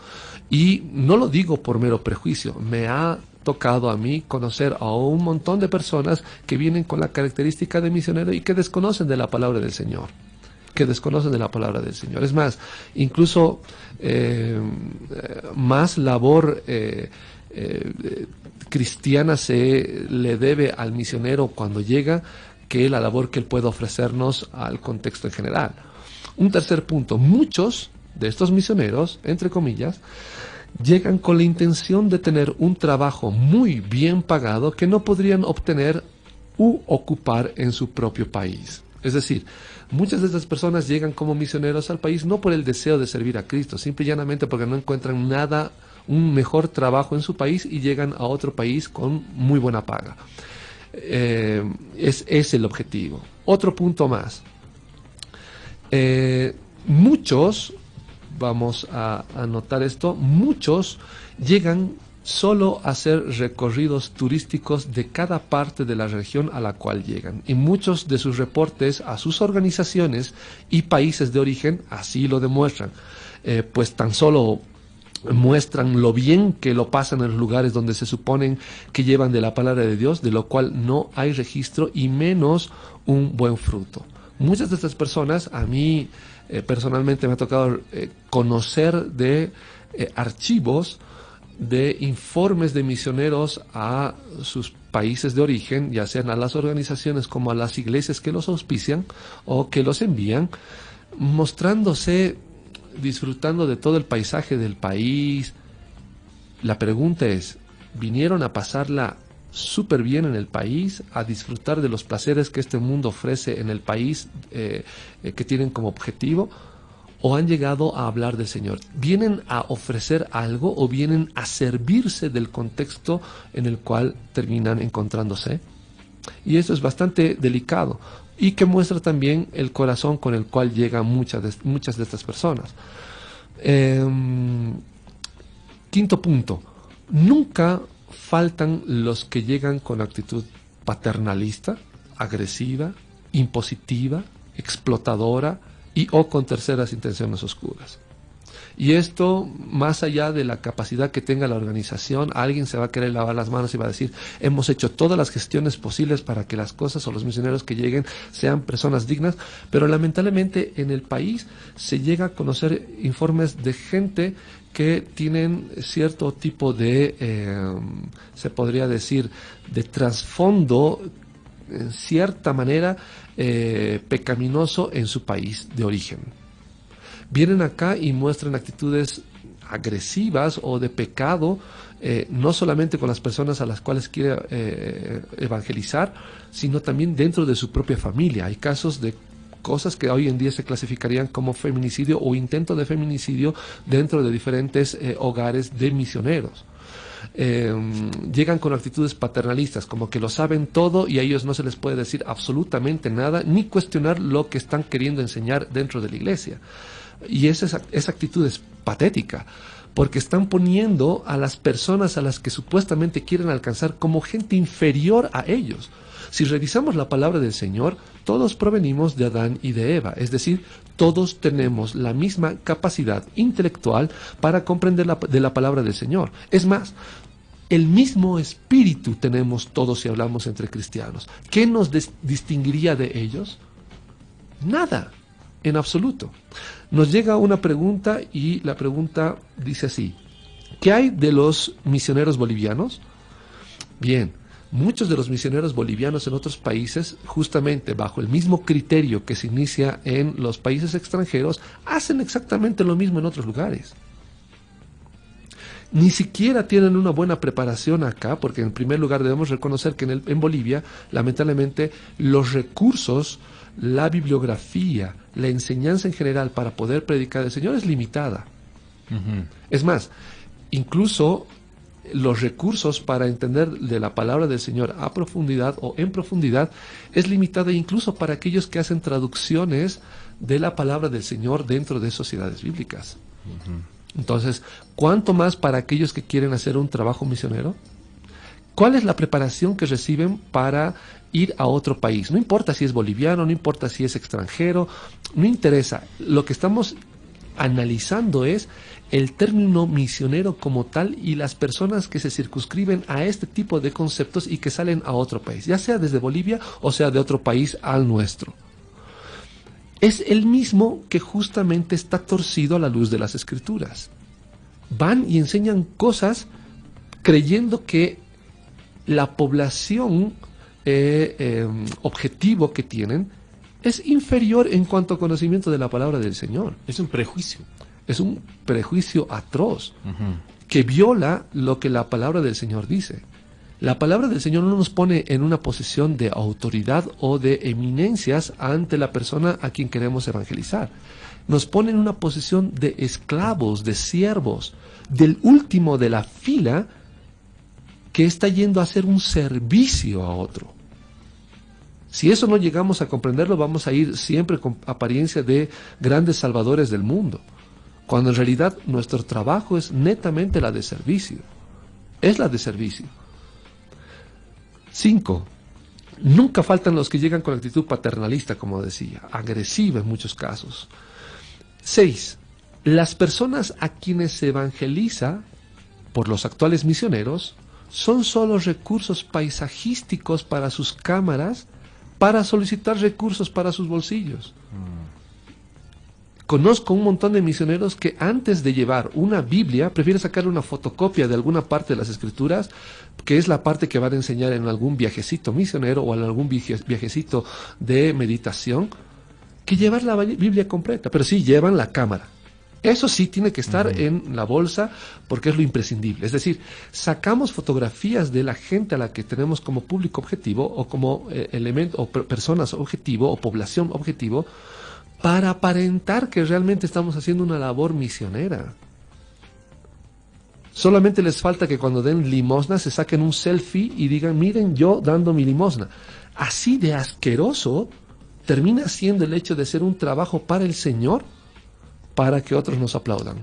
Y no lo digo por mero prejuicio, me ha tocado a mí conocer a un montón de personas que vienen con la característica de misionero y que desconocen de la palabra del Señor. Es más, incluso más labor cristiana se le debe al misionero cuando llega que la labor que él puede ofrecernos al contexto en general. Un tercer punto, muchos de estos misioneros, entre comillas, llegan con la intención de tener un trabajo muy bien pagado que no podrían obtener u ocupar en su propio país. Es decir, muchas de estas personas llegan como misioneros al país no por el deseo de servir a Cristo, simple y llanamente porque no encuentran nada, un mejor trabajo en su país y llegan a otro país con muy buena paga. Es el objetivo. Otro punto más. Muchos, vamos a anotar esto, muchos llegan solo a hacer recorridos turísticos de cada parte de la región a la cual llegan. Y muchos de sus reportes a sus organizaciones y países de origen así lo demuestran. Pues tan solo muestran lo bien que lo pasan en los lugares donde se suponen que llevan de la palabra de Dios, de lo cual no hay registro y menos un buen fruto. Muchas de estas personas, a mí personalmente me ha tocado conocer de archivos de informes de misioneros a sus países de origen, ya sean a las organizaciones como a las iglesias que los auspician o que los envían, mostrándose disfrutando de todo el paisaje del país. La pregunta es, ¿vinieron a pasarla súper bien en el país, a disfrutar de los placeres que este mundo ofrece en el país que tienen como objetivo? ¿O han llegado a hablar del Señor? ¿Vienen a ofrecer algo o vienen a servirse del contexto en el cual terminan encontrándose? Y eso es bastante delicado y que muestra también el corazón con el cual llegan muchas de estas personas. Quinto punto, nunca faltan los que llegan con actitud paternalista, agresiva, impositiva, explotadora y o con terceras intenciones oscuras. Y esto, más allá de la capacidad que tenga la organización, alguien se va a querer lavar las manos y va a decir, hemos hecho todas las gestiones posibles para que las cosas o los misioneros que lleguen sean personas dignas, pero lamentablemente en el país se llega a conocer informes de gente que tienen cierto tipo de, se podría decir, de trasfondo, en cierta manera, pecaminoso en su país de origen. Vienen acá y muestran actitudes agresivas o de pecado, no solamente con las personas a las cuales quiere evangelizar, sino también dentro de su propia familia. Hay casos de cosas que hoy en día se clasificarían como feminicidio o intento de feminicidio dentro de diferentes hogares de misioneros. Llegan con actitudes paternalistas, como que lo saben todo y a ellos no se les puede decir absolutamente nada, ni cuestionar lo que están queriendo enseñar dentro de la iglesia. Y esa actitud es patética, porque están poniendo a las personas a las que supuestamente quieren alcanzar como gente inferior a ellos. Si revisamos la palabra del Señor, todos provenimos de Adán y de Eva, es decir, todos tenemos la misma capacidad intelectual para comprender de la palabra del Señor. Es más, el mismo espíritu tenemos todos si hablamos entre cristianos. ¿Qué nos distinguiría de ellos? Nada, en absoluto. Nos llega una pregunta y la pregunta dice así: ¿qué hay de los misioneros bolivianos? Bien, muchos de los misioneros bolivianos en otros países, justamente bajo el mismo criterio que se inicia en los países extranjeros, hacen exactamente lo mismo en otros lugares. Ni siquiera tienen una buena preparación acá, porque en primer lugar debemos reconocer que en Bolivia, lamentablemente, los recursos, la bibliografía, la enseñanza en general para poder predicar al Señor es limitada. Es más, incluso los recursos para entender de la palabra del Señor a profundidad o en profundidad es limitada incluso para aquellos que hacen traducciones de la palabra del Señor dentro de sociedades bíblicas. Entonces, ¿cuánto más para aquellos que quieren hacer un trabajo misionero? ¿Cuál es la preparación que reciben para ir a otro país? No importa si es boliviano, no importa si es extranjero, no interesa. Lo que estamos analizando es el término misionero como tal y las personas que se circunscriben a este tipo de conceptos y que salen a otro país, ya sea desde Bolivia o sea de otro país al nuestro. Es el mismo que justamente está torcido a la luz de las Escrituras. Van y enseñan cosas creyendo que la población objetivo que tienen es inferior en cuanto a conocimiento de la palabra del Señor. Es un prejuicio. Es un prejuicio atroz que viola lo que la palabra del Señor dice. La palabra del Señor no nos pone en una posición de autoridad o de eminencias ante la persona a quien queremos evangelizar. Nos pone en una posición de esclavos, de siervos, del último de la fila que está yendo a hacer un servicio a otro. Si eso no llegamos a comprenderlo, vamos a ir siempre con apariencia de grandes salvadores del mundo, cuando en realidad nuestro trabajo es netamente la de servicio. Es la de servicio. 5. Nunca faltan los que llegan con actitud paternalista, como decía, agresiva en muchos casos. 6. Las personas a quienes se evangeliza por los actuales misioneros son solo recursos paisajísticos para sus cámaras, para solicitar recursos para sus bolsillos. Conozco un montón de misioneros que antes de llevar una Biblia prefieren sacar una fotocopia de alguna parte de las Escrituras, que es la parte que van a enseñar en algún viajecito misionero o en algún viajecito de meditación, que llevar la Biblia completa. Pero sí llevan la cámara. Eso sí tiene que estar en la bolsa porque es lo imprescindible. Es decir, sacamos fotografías de la gente a la que tenemos como público objetivo o como elemento o personas objetivo o población objetivo, para aparentar que realmente estamos haciendo una labor misionera. Solamente les falta que cuando den limosna se saquen un selfie y digan, miren yo dando mi limosna. Así de asqueroso termina siendo el hecho de ser un trabajo para el Señor, para que otros nos aplaudan.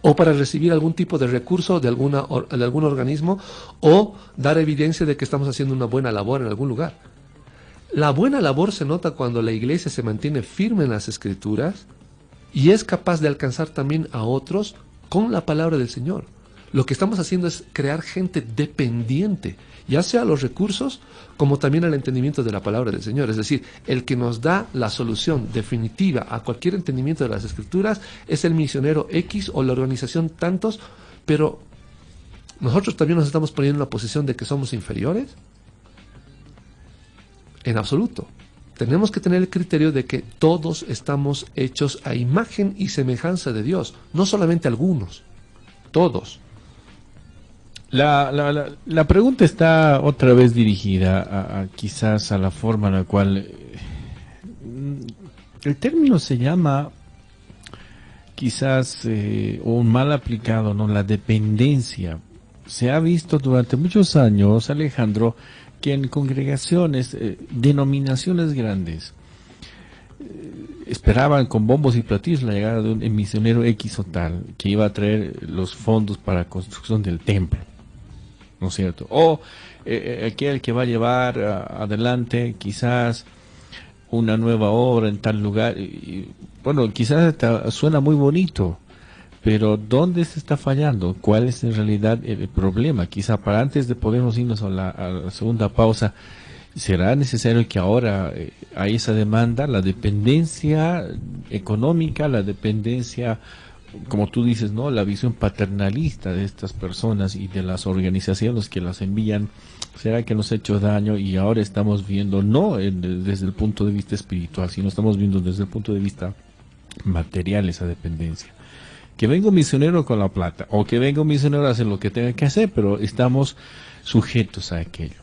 O para recibir algún tipo de recurso de algún organismo, o dar evidencia de que estamos haciendo una buena labor en algún lugar. La buena labor se nota cuando la iglesia se mantiene firme en las Escrituras y es capaz de alcanzar también a otros con la palabra del Señor. Lo que estamos haciendo es crear gente dependiente, ya sea a los recursos como también al entendimiento de la palabra del Señor. Es decir, el que nos da la solución definitiva a cualquier entendimiento de las Escrituras es el misionero X o la organización tantos, pero nosotros también nos estamos poniendo en la posición de que somos inferiores. En absoluto. Tenemos que tener el criterio de que todos estamos hechos a imagen y semejanza de Dios, no solamente algunos, todos. La pregunta está otra vez dirigida quizás a la forma en la cual el término se llama quizás o mal aplicado, ¿no? La dependencia. Se ha visto durante muchos años, Alejandro, que en congregaciones, denominaciones grandes, esperaban con bombos y platillos la llegada de un misionero X o tal, que iba a traer los fondos para la construcción del templo, ¿no es cierto? O aquel que va a llevar adelante quizás una nueva obra en tal lugar. Y, bueno, quizás suena muy bonito, pero ¿dónde se está fallando? ¿Cuál es en realidad el problema? Quizá para antes de podernos irnos a la segunda pausa, ¿será necesario que ahora hay esa demanda, la dependencia económica, la dependencia, como tú dices, ¿no? La visión paternalista de estas personas y de las organizaciones que las envían? ¿Será que nos ha hecho daño y ahora estamos viendo, no desde el punto de vista espiritual, sino estamos viendo desde el punto de vista material esa dependencia? Que venga un misionero con la plata, o que venga un misionero a hacer lo que tenga que hacer, pero estamos sujetos a aquello.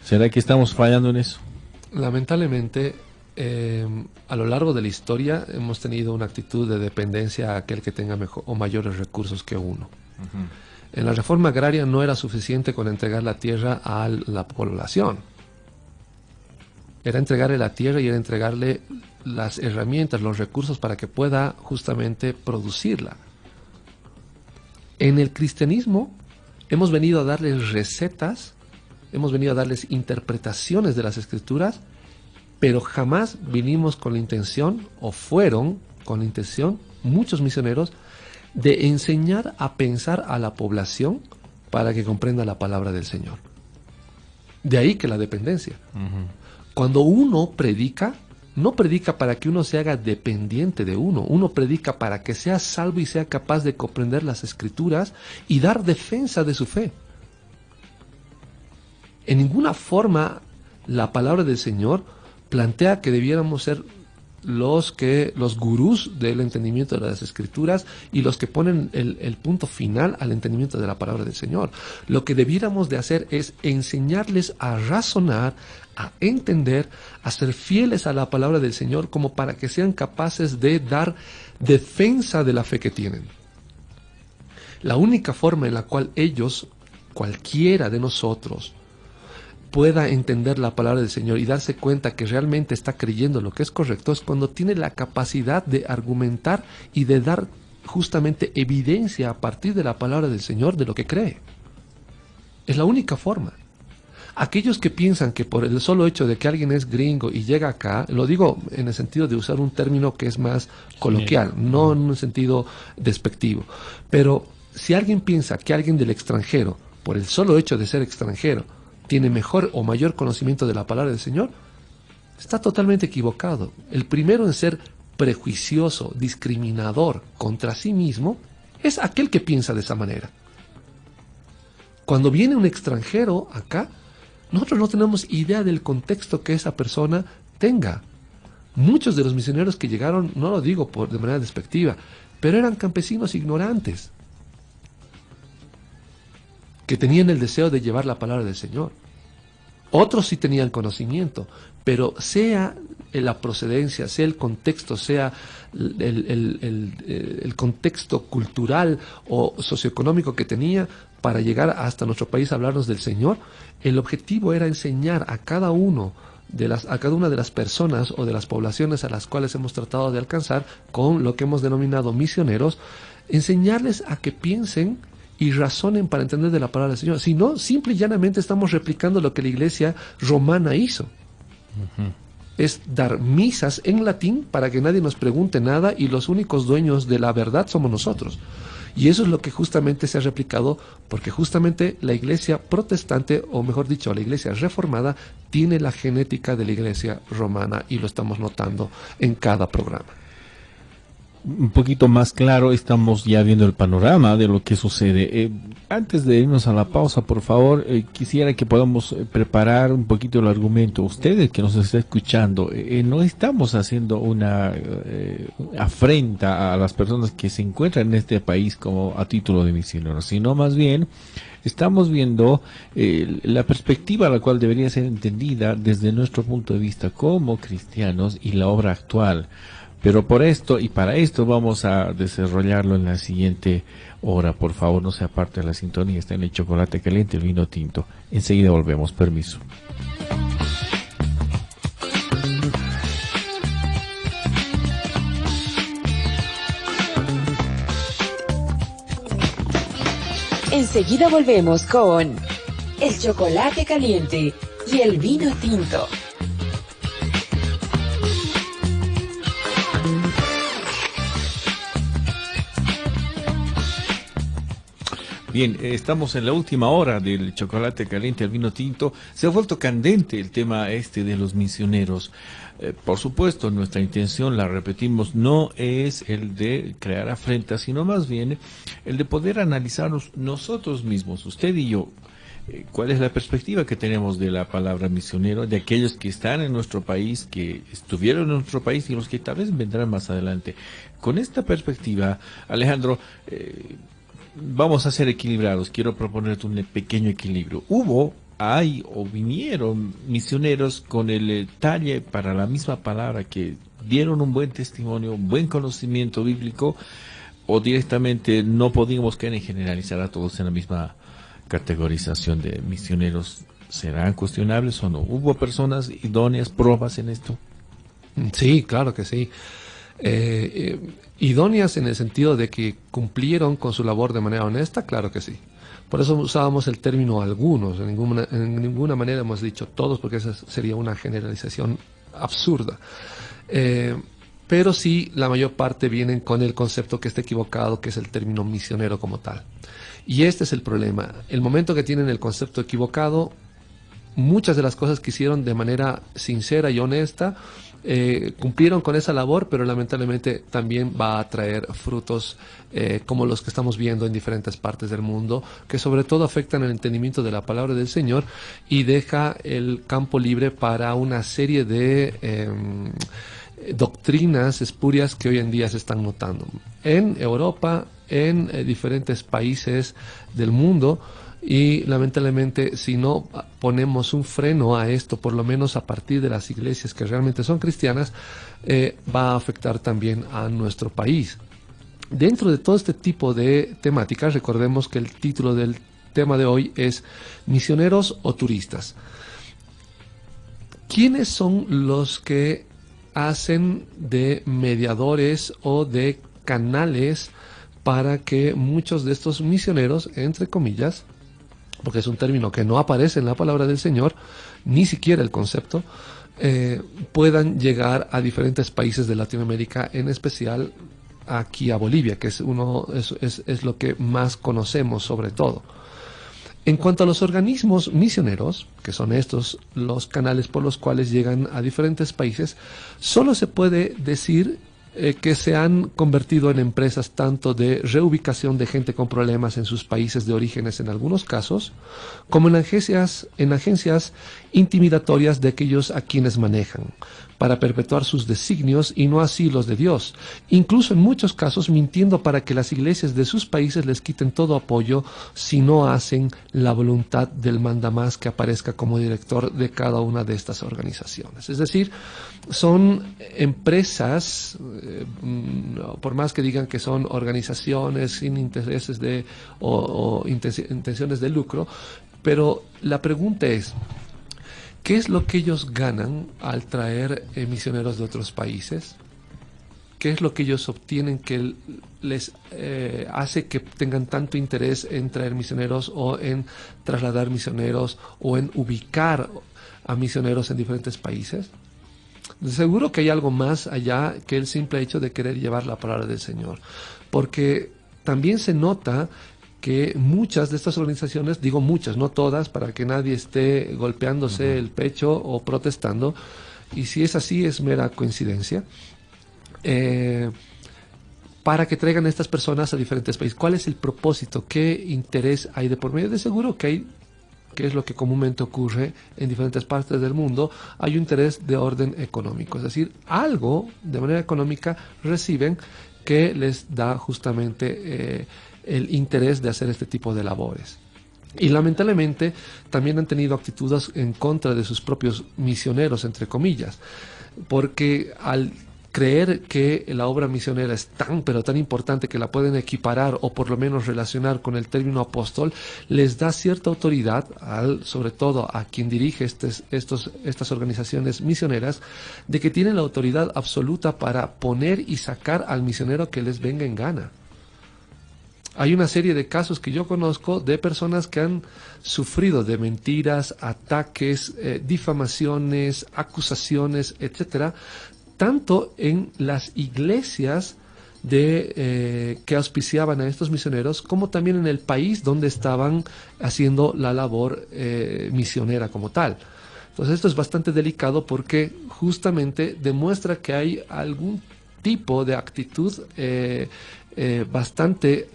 ¿Será que estamos fallando en eso? Lamentablemente, a lo largo de la historia hemos tenido una actitud de dependencia a aquel que tenga mejor o mayores recursos que uno. En la reforma agraria no era suficiente con entregar la tierra a la población. Era entregarle la tierra y era entregarle las herramientas, los recursos para que pueda justamente producirla. En el cristianismo hemos venido a darles recetas, hemos venido a darles interpretaciones de las Escrituras, pero jamás vinimos con la intención, o fueron con la intención, muchos misioneros, de enseñar a pensar a la población para que comprenda la palabra del Señor. De ahí que la dependencia. Cuando uno predica, no predica para que uno se haga dependiente de uno. Uno predica para que sea salvo y sea capaz de comprender las Escrituras y dar defensa de su fe. En ninguna forma la palabra del Señor plantea que debiéramos ser los gurús del entendimiento de las Escrituras y los que ponen el punto final al entendimiento de la palabra del Señor. Lo que debiéramos de hacer es enseñarles a razonar, a entender, a ser fieles a la palabra del Señor, como para que sean capaces de dar defensa de la fe que tienen. La única forma en la cual ellos, cualquiera de nosotros, pueda entender la palabra del Señor y darse cuenta que realmente está creyendo lo que es correcto es cuando tiene la capacidad de argumentar y de dar justamente evidencia a partir de la palabra del Señor de lo que cree. Es la única forma. Aquellos que piensan que por el solo hecho de que alguien es gringo y llega acá, lo digo en el sentido de usar un término que es más coloquial, no en un sentido despectivo, pero si alguien piensa que alguien del extranjero, por el solo hecho de ser extranjero, tiene mejor o mayor conocimiento de la palabra del Señor, está totalmente equivocado. El primero en ser prejuicioso, discriminador contra sí mismo, es aquel que piensa de esa manera. Cuando viene un extranjero acá, nosotros no tenemos idea del contexto que esa persona tenga. Muchos de los misioneros que llegaron, no lo digo de manera despectiva, pero eran campesinos ignorantes, que tenían el deseo de llevar la palabra del Señor. Otros sí tenían conocimiento, pero sea la procedencia, sea el contexto, sea el contexto cultural o socioeconómico que tenía para llegar hasta nuestro país a hablarnos del Señor, el objetivo era enseñar a cada una de las personas o de las poblaciones a las cuales hemos tratado de alcanzar con lo que hemos denominado misioneros, enseñarles a que piensen y razonen para entender de la palabra del Señor. Si no, simple y llanamente estamos replicando lo que la iglesia romana hizo. es dar misas en latín para que nadie nos pregunte nada y los únicos dueños de la verdad somos nosotros. Y eso es lo que justamente se ha replicado, porque justamente la iglesia protestante, o mejor dicho, la iglesia reformada, tiene la genética de la iglesia romana y lo estamos notando en cada programa. Un poquito más claro, estamos ya viendo el panorama de lo que sucede. Antes de irnos a la pausa, por favor, quisiera que podamos preparar un poquito el argumento. Ustedes que nos están escuchando, no estamos haciendo una afrenta a las personas que se encuentran en este país como a título de misioneros, sino más bien estamos viendo la perspectiva a la cual debería ser entendida desde nuestro punto de vista como cristianos y la obra actual. Pero por esto y para esto vamos a desarrollarlo en la siguiente hora. Por favor, no se aparte de la sintonía. Está en el chocolate caliente, el vino tinto. Enseguida volvemos. Permiso. Enseguida volvemos con el chocolate caliente y el vino tinto. Bien, estamos en la última hora del chocolate caliente, el vino tinto. Se ha vuelto candente el tema de los misioneros. Por supuesto, nuestra intención, la repetimos, no es el de crear afrentas, sino más bien el de poder analizarnos nosotros mismos, usted y yo. ¿Cuál es la perspectiva que tenemos de la palabra misionero, de aquellos que están en nuestro país, que estuvieron en nuestro país y los que tal vez vendrán más adelante? Con esta perspectiva, Alejandro, vamos a ser equilibrados. Quiero proponerte un pequeño equilibrio. Hay o vinieron misioneros con el talle para la misma palabra, que dieron un buen testimonio, un buen conocimiento bíblico, o directamente no podíamos caer en generalizar a todos en la misma categorización de misioneros. ¿Serán cuestionables o no? ¿Hubo personas idóneas, probas en esto? Sí, claro que sí. Idóneas en el sentido de que cumplieron con su labor de manera honesta, claro que sí. Por eso usábamos el término algunos, en ninguna manera hemos dicho todos, porque esa sería una generalización absurda. Pero sí, la mayor parte vienen con el concepto que está equivocado, que es el término misionero como tal. Y este es el problema. El momento que tienen el concepto equivocado, muchas de las cosas que hicieron de manera sincera y honesta, cumplieron con esa labor, pero lamentablemente también va a traer frutos como los que estamos viendo en diferentes partes del mundo, que sobre todo afectan el entendimiento de la palabra del Señor y deja el campo libre para una serie de doctrinas espurias que hoy en día se están notando en Europa, en diferentes países del mundo. Y lamentablemente, si no ponemos un freno a esto, por lo menos a partir de las iglesias que realmente son cristianas, va a afectar también a nuestro país. Dentro de todo este tipo de temáticas, recordemos que el título del tema de hoy es ¿misioneros o turistas? ¿Quiénes son los que hacen de mediadores o de canales para que muchos de estos misioneros, entre comillas, porque es un término que no aparece en la palabra del Señor, ni siquiera el concepto, puedan llegar a diferentes países de Latinoamérica, en especial aquí a Bolivia, que es lo que más conocemos sobre todo? En cuanto a los organismos misioneros, que son estos los canales por los cuales llegan a diferentes países, solo se puede decir que se han convertido en empresas tanto de reubicación de gente con problemas en sus países de orígenes en algunos casos, como en agencias intimidatorias de aquellos a quienes manejan, para perpetuar sus designios y no así los de Dios, incluso en muchos casos mintiendo para que las iglesias de sus países les quiten todo apoyo si no hacen la voluntad del mandamás que aparezca como director de cada una de estas organizaciones. Es decir, son empresas, por más que digan que son organizaciones sin intereses o intenciones de lucro, pero la pregunta es, ¿qué es lo que ellos ganan al traer misioneros de otros países? ¿Qué es lo que ellos obtienen que les hace que tengan tanto interés en traer misioneros o en trasladar misioneros o en ubicar a misioneros en diferentes países? De seguro que hay algo más allá que el simple hecho de querer llevar la palabra del Señor. Porque también se nota que muchas de estas organizaciones, digo muchas, no todas, para que nadie esté golpeándose el pecho o protestando, y si es así es mera coincidencia, para que traigan a estas personas a diferentes países. ¿Cuál es el propósito? ¿Qué interés hay de por medio? De seguro que hay, que es lo que comúnmente ocurre en diferentes partes del mundo, hay un interés de orden económico, es decir, algo de manera económica reciben que les da justamente el interés de hacer este tipo de labores. Y lamentablemente también han tenido actitudes en contra de sus propios misioneros, entre comillas, porque al creer que la obra misionera es tan, pero tan importante que la pueden equiparar o por lo menos relacionar con el término apóstol, les da cierta autoridad, sobre todo a quien dirige estas organizaciones misioneras, de que tienen la autoridad absoluta para poner y sacar al misionero que les venga en gana. Hay una serie de casos que yo conozco de personas que han sufrido de mentiras, ataques, difamaciones, acusaciones, etcétera, tanto en las iglesias que auspiciaban a estos misioneros, como también en el país donde estaban haciendo la labor misionera como tal. Entonces esto es bastante delicado porque justamente demuestra que hay algún tipo de actitud bastante,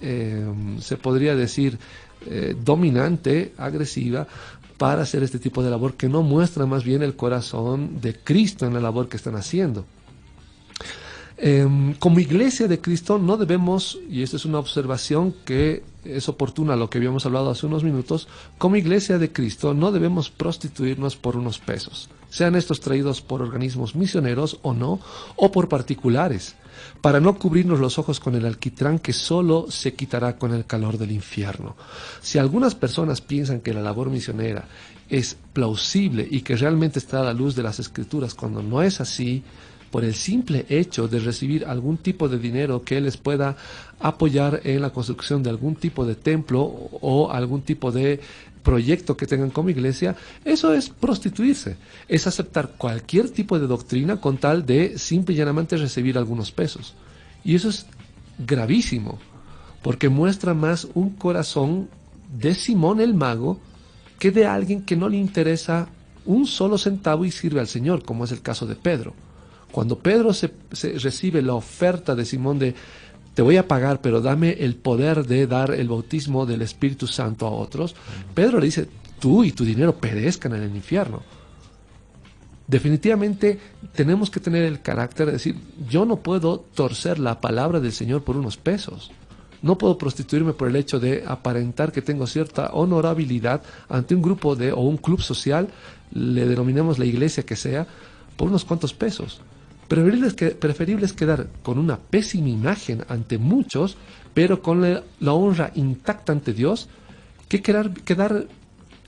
se podría decir, dominante, agresiva, para hacer este tipo de labor que no muestra más bien el corazón de Cristo en la labor que están haciendo. Como iglesia de Cristo no debemos, y esta es una observación que es oportuna a lo que habíamos hablado hace unos minutos, como iglesia de Cristo no debemos prostituirnos por unos pesos, sean estos traídos por organismos misioneros o no, o por particulares, para no cubrirnos los ojos con el alquitrán que solo se quitará con el calor del infierno. Si algunas personas piensan que la labor misionera es plausible y que realmente está a la luz de las Escrituras, cuando no es así, por el simple hecho de recibir algún tipo de dinero que les pueda apoyar en la construcción de algún tipo de templo o algún tipo de proyecto que tengan como iglesia, eso es prostituirse, es aceptar cualquier tipo de doctrina con tal de simple y llanamente recibir algunos pesos. Y eso es gravísimo, porque muestra más un corazón de Simón el mago que de alguien que no le interesa un solo centavo y sirve al Señor, como es el caso de Pedro. Cuando Pedro se recibe la oferta de Simón de te voy a pagar, pero dame el poder de dar el bautismo del Espíritu Santo a otros, Pedro le dice, tú y tu dinero perezcan en el infierno. Definitivamente tenemos que tener el carácter de decir, yo no puedo torcer la palabra del Señor por unos pesos. No puedo prostituirme por el hecho de aparentar que tengo cierta honorabilidad ante un grupo o un club social, le denominemos la iglesia que sea, por unos cuantos pesos. Preferible es quedar con una pésima imagen ante muchos, pero con la honra intacta ante Dios, que quedar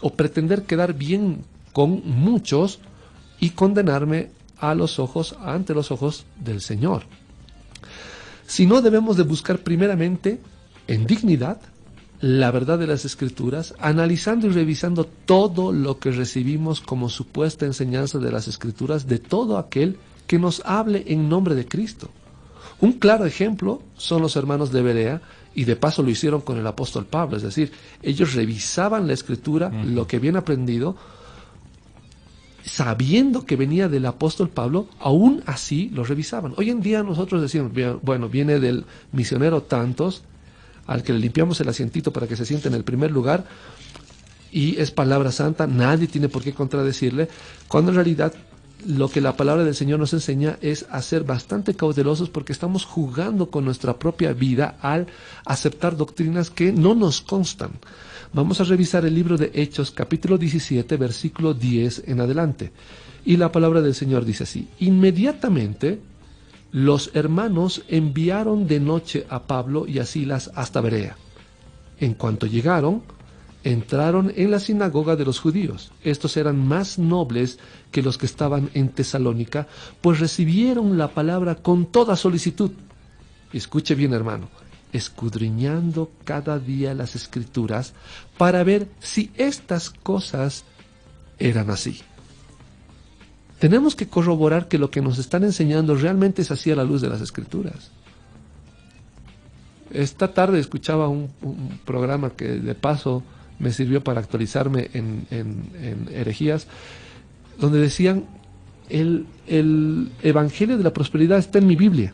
o pretender quedar bien con muchos y condenarme ante los ojos del Señor. Si no, debemos de buscar primeramente en dignidad la verdad de las Escrituras, analizando y revisando todo lo que recibimos como supuesta enseñanza de las Escrituras de todo aquel que nos hable en nombre de Cristo. Un claro ejemplo son los hermanos de Berea, y de paso lo hicieron con el apóstol Pablo, es decir, ellos revisaban la Escritura, lo que habían aprendido, sabiendo que venía del apóstol Pablo, aún así lo revisaban. Hoy en día nosotros decimos, bueno, viene del misionero tantos, al que le limpiamos el asientito para que se siente en el primer lugar, y es palabra santa, nadie tiene por qué contradecirle, cuando en realidad lo que la palabra del Señor nos enseña es a ser bastante cautelosos, porque estamos jugando con nuestra propia vida al aceptar doctrinas que no nos constan. Vamos a revisar el libro de Hechos, capítulo 17, versículo 10 en adelante. Y la palabra del Señor dice así: inmediatamente los hermanos enviaron de noche a Pablo y a Silas hasta Berea. En cuanto llegaron, entraron en la sinagoga de los judíos. Estos eran más nobles que los que estaban en Tesalónica, pues recibieron la palabra con toda solicitud. Escuche bien, hermano, escudriñando cada día las Escrituras para ver si estas cosas eran así. Tenemos que corroborar que lo que nos están enseñando realmente es así a la luz de las Escrituras. Esta tarde escuchaba un programa que de paso me sirvió para actualizarme en herejías, donde decían, el Evangelio de la Prosperidad está en mi Biblia.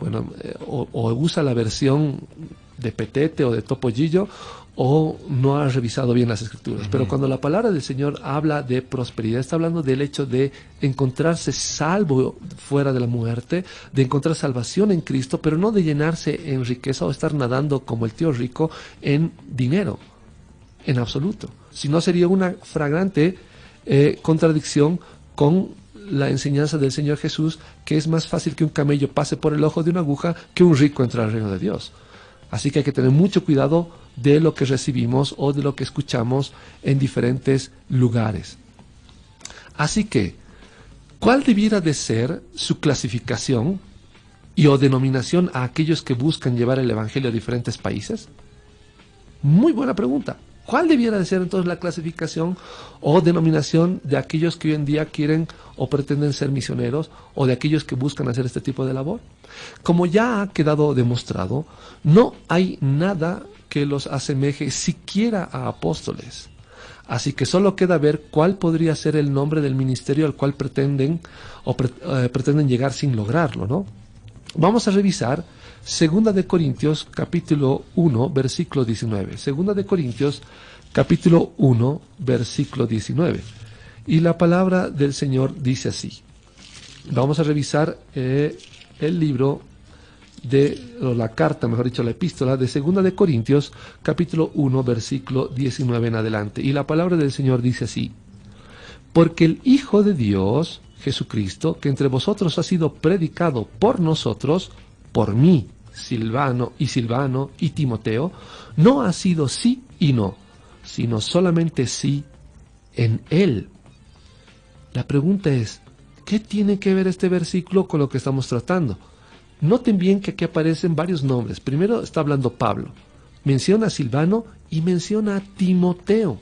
Bueno, o usa la versión de Petete o de Topollillo, o no ha revisado bien las Escrituras. Pero cuando la palabra del Señor habla de prosperidad, está hablando del hecho de encontrarse salvo fuera de la muerte, de encontrar salvación en Cristo, pero no de llenarse en riqueza o estar nadando como el tío rico en dinero, en absoluto. Si no, sería una flagrante contradicción con la enseñanza del Señor Jesús, que es más fácil que un camello pase por el ojo de una aguja que un rico entre al reino de Dios. Así que hay que tener mucho cuidado de lo que recibimos o de lo que escuchamos en diferentes lugares. Así que, ¿cuál debiera de ser su clasificación y o denominación a aquellos que buscan llevar el Evangelio a diferentes países? Muy buena pregunta. ¿Cuál debiera de ser entonces la clasificación o denominación de aquellos que hoy en día quieren o pretenden ser misioneros o de aquellos que buscan hacer este tipo de labor? Como ya ha quedado demostrado, no hay nada que los asemeje siquiera a apóstoles. Así que solo queda ver cuál podría ser el nombre del ministerio al cual pretenden llegar sin lograrlo, ¿no? Vamos a revisar 2 de Corintios capítulo 1 versículo 19. 2 de Corintios capítulo 1 versículo 19. Y la palabra del Señor dice así. Vamos a revisar el libro o la carta, mejor dicho, la epístola de 2 de Corintios capítulo 1 versículo 19 en adelante. Y la palabra del Señor dice así: porque el Hijo de Dios, Jesucristo, que entre vosotros ha sido predicado por nosotros, por mí, Silvano y Timoteo, no ha sido sí y no, sino solamente sí en Él. La pregunta es, ¿qué tiene que ver este versículo con lo que estamos tratando? Noten bien que aquí aparecen varios nombres. Primero está hablando Pablo, menciona a Silvano y menciona a Timoteo.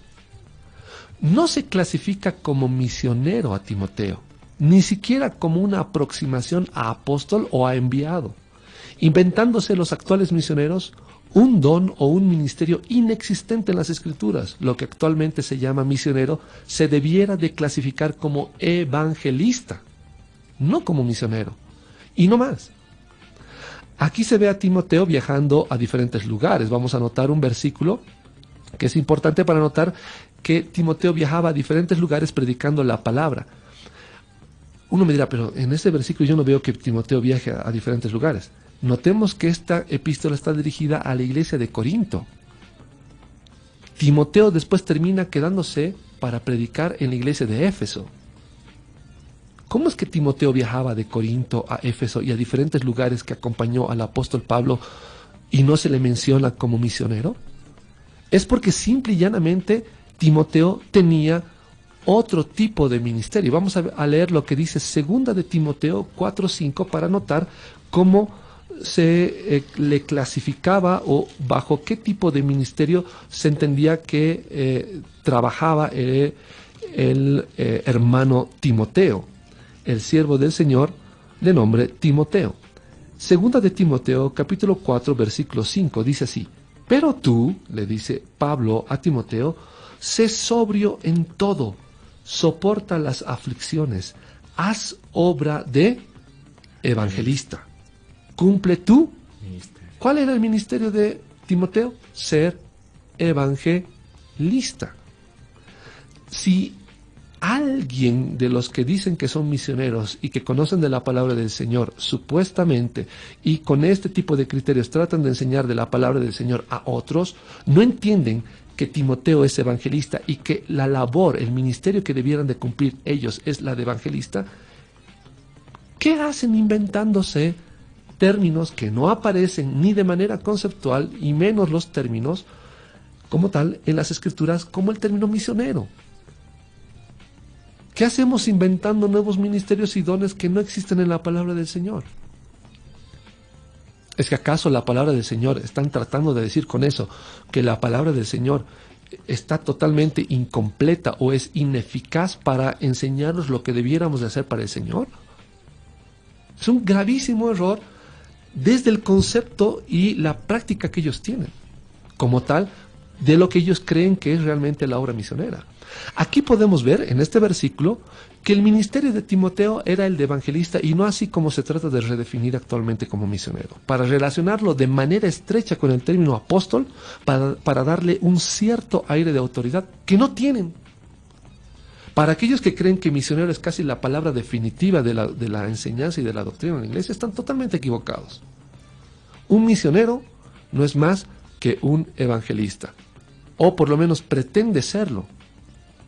No se clasifica como misionero a Timoteo, ni siquiera como una aproximación a apóstol o a enviado, inventándose los actuales misioneros un don o un ministerio inexistente en las Escrituras. Lo que actualmente se llama misionero se debiera de clasificar como evangelista, no como misionero, y no más. Aquí se ve a Timoteo viajando a diferentes lugares. Vamos a notar un versículo que es importante para notar que Timoteo viajaba a diferentes lugares predicando la palabra. Uno me dirá, pero en este versículo yo no veo que Timoteo viaje a diferentes lugares. Notemos que esta epístola está dirigida a la iglesia de Corinto. Timoteo después termina quedándose para predicar en la iglesia de Éfeso. ¿Cómo es que Timoteo viajaba de Corinto a Éfeso y a diferentes lugares que acompañó al apóstol Pablo y no se le menciona como misionero? Es porque simple y llanamente Timoteo tenía otro tipo de ministerio. Vamos a leer lo que dice 2 de Timoteo 4:5 para notar cómo se le clasificaba o bajo qué tipo de ministerio se entendía que trabajaba el hermano Timoteo, el siervo del Señor de nombre Timoteo. 2 de Timoteo capítulo 4 versículo 5 dice así: pero tú, le dice Pablo a Timoteo, sé sobrio en todo, soporta las aflicciones, haz obra de evangelista. Cumple tú. ¿Cuál era el ministerio de Timoteo? Ser evangelista. Si alguien de los que dicen que son misioneros y que conocen de la palabra del Señor, supuestamente, y con este tipo de criterios tratan de enseñar de la palabra del Señor a otros, no entienden que Timoteo es evangelista y que la labor, el ministerio que debieran de cumplir ellos es la de evangelista, ¿qué hacen inventándose términos que no aparecen ni de manera conceptual y menos los términos como tal en las Escrituras como el término misionero? ¿Qué hacemos inventando nuevos ministerios y dones que no existen en la palabra del Señor? ¿Es que acaso la palabra del Señor están tratando de decir con eso que la palabra del Señor está totalmente incompleta o es ineficaz para enseñarnos lo que debiéramos de hacer para el Señor. Es un gravísimo error desde el concepto y la práctica que ellos tienen, como tal, de lo que ellos creen que es realmente la obra misionera. Aquí podemos ver en este versículo que el ministerio de Timoteo era el de evangelista y no así como se trata de redefinir actualmente como misionero, para relacionarlo de manera estrecha con el término apóstol, para darle un cierto aire de autoridad que no tienen. Para aquellos que creen que misionero es casi la palabra definitiva de la enseñanza y de la doctrina en la iglesia, están totalmente equivocados. Un misionero no es más que un evangelista, o por lo menos pretende serlo.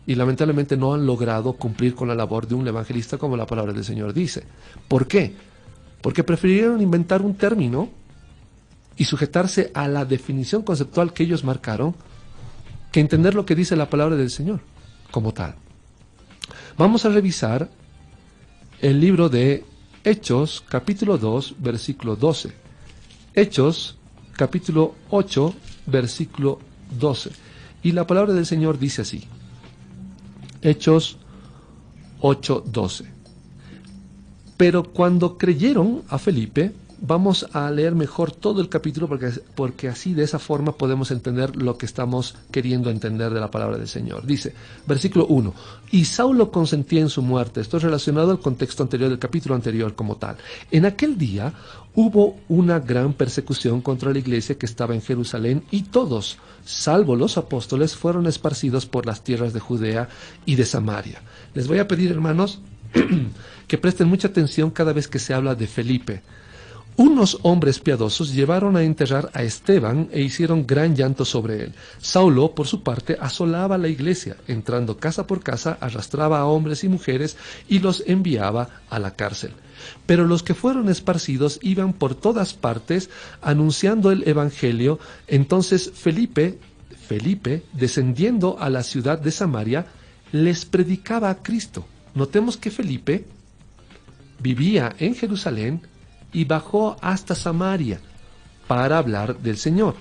Y lamentablemente no han logrado cumplir con la labor de un evangelista como la palabra del Señor dice. ¿Por qué? Porque prefirieron inventar un término y sujetarse a la definición conceptual que ellos marcaron que entender lo que dice la palabra del Señor como tal. Vamos a revisar el libro de Hechos, capítulo 2, versículo 12. Hechos, capítulo 8, versículo 12. Y la palabra del Señor dice así. Hechos 8:12. Pero cuando creyeron a Felipe, vamos a leer mejor todo el capítulo porque así de esa forma podemos entender lo que estamos queriendo entender de la palabra del Señor. Dice, versículo 1, y Saulo consentía en su muerte. Esto es relacionado al contexto anterior del capítulo anterior como tal. En aquel día hubo una gran persecución contra la iglesia que estaba en Jerusalén y todos, salvo los apóstoles, fueron esparcidos por las tierras de Judea y de Samaria. Les voy a pedir, hermanos, que presten mucha atención cada vez que se habla de Felipe. Unos hombres piadosos llevaron a enterrar a Esteban e hicieron gran llanto sobre él. Saulo, por su parte, asolaba la iglesia, entrando casa por casa, arrastraba a hombres y mujeres y los enviaba a la cárcel. Pero los que fueron esparcidos iban por todas partes anunciando el evangelio. Entonces Felipe, descendiendo a la ciudad de Samaria, les predicaba a Cristo. Notemos que Felipe vivía en Jerusalén y bajó hasta Samaria para hablar del Señor.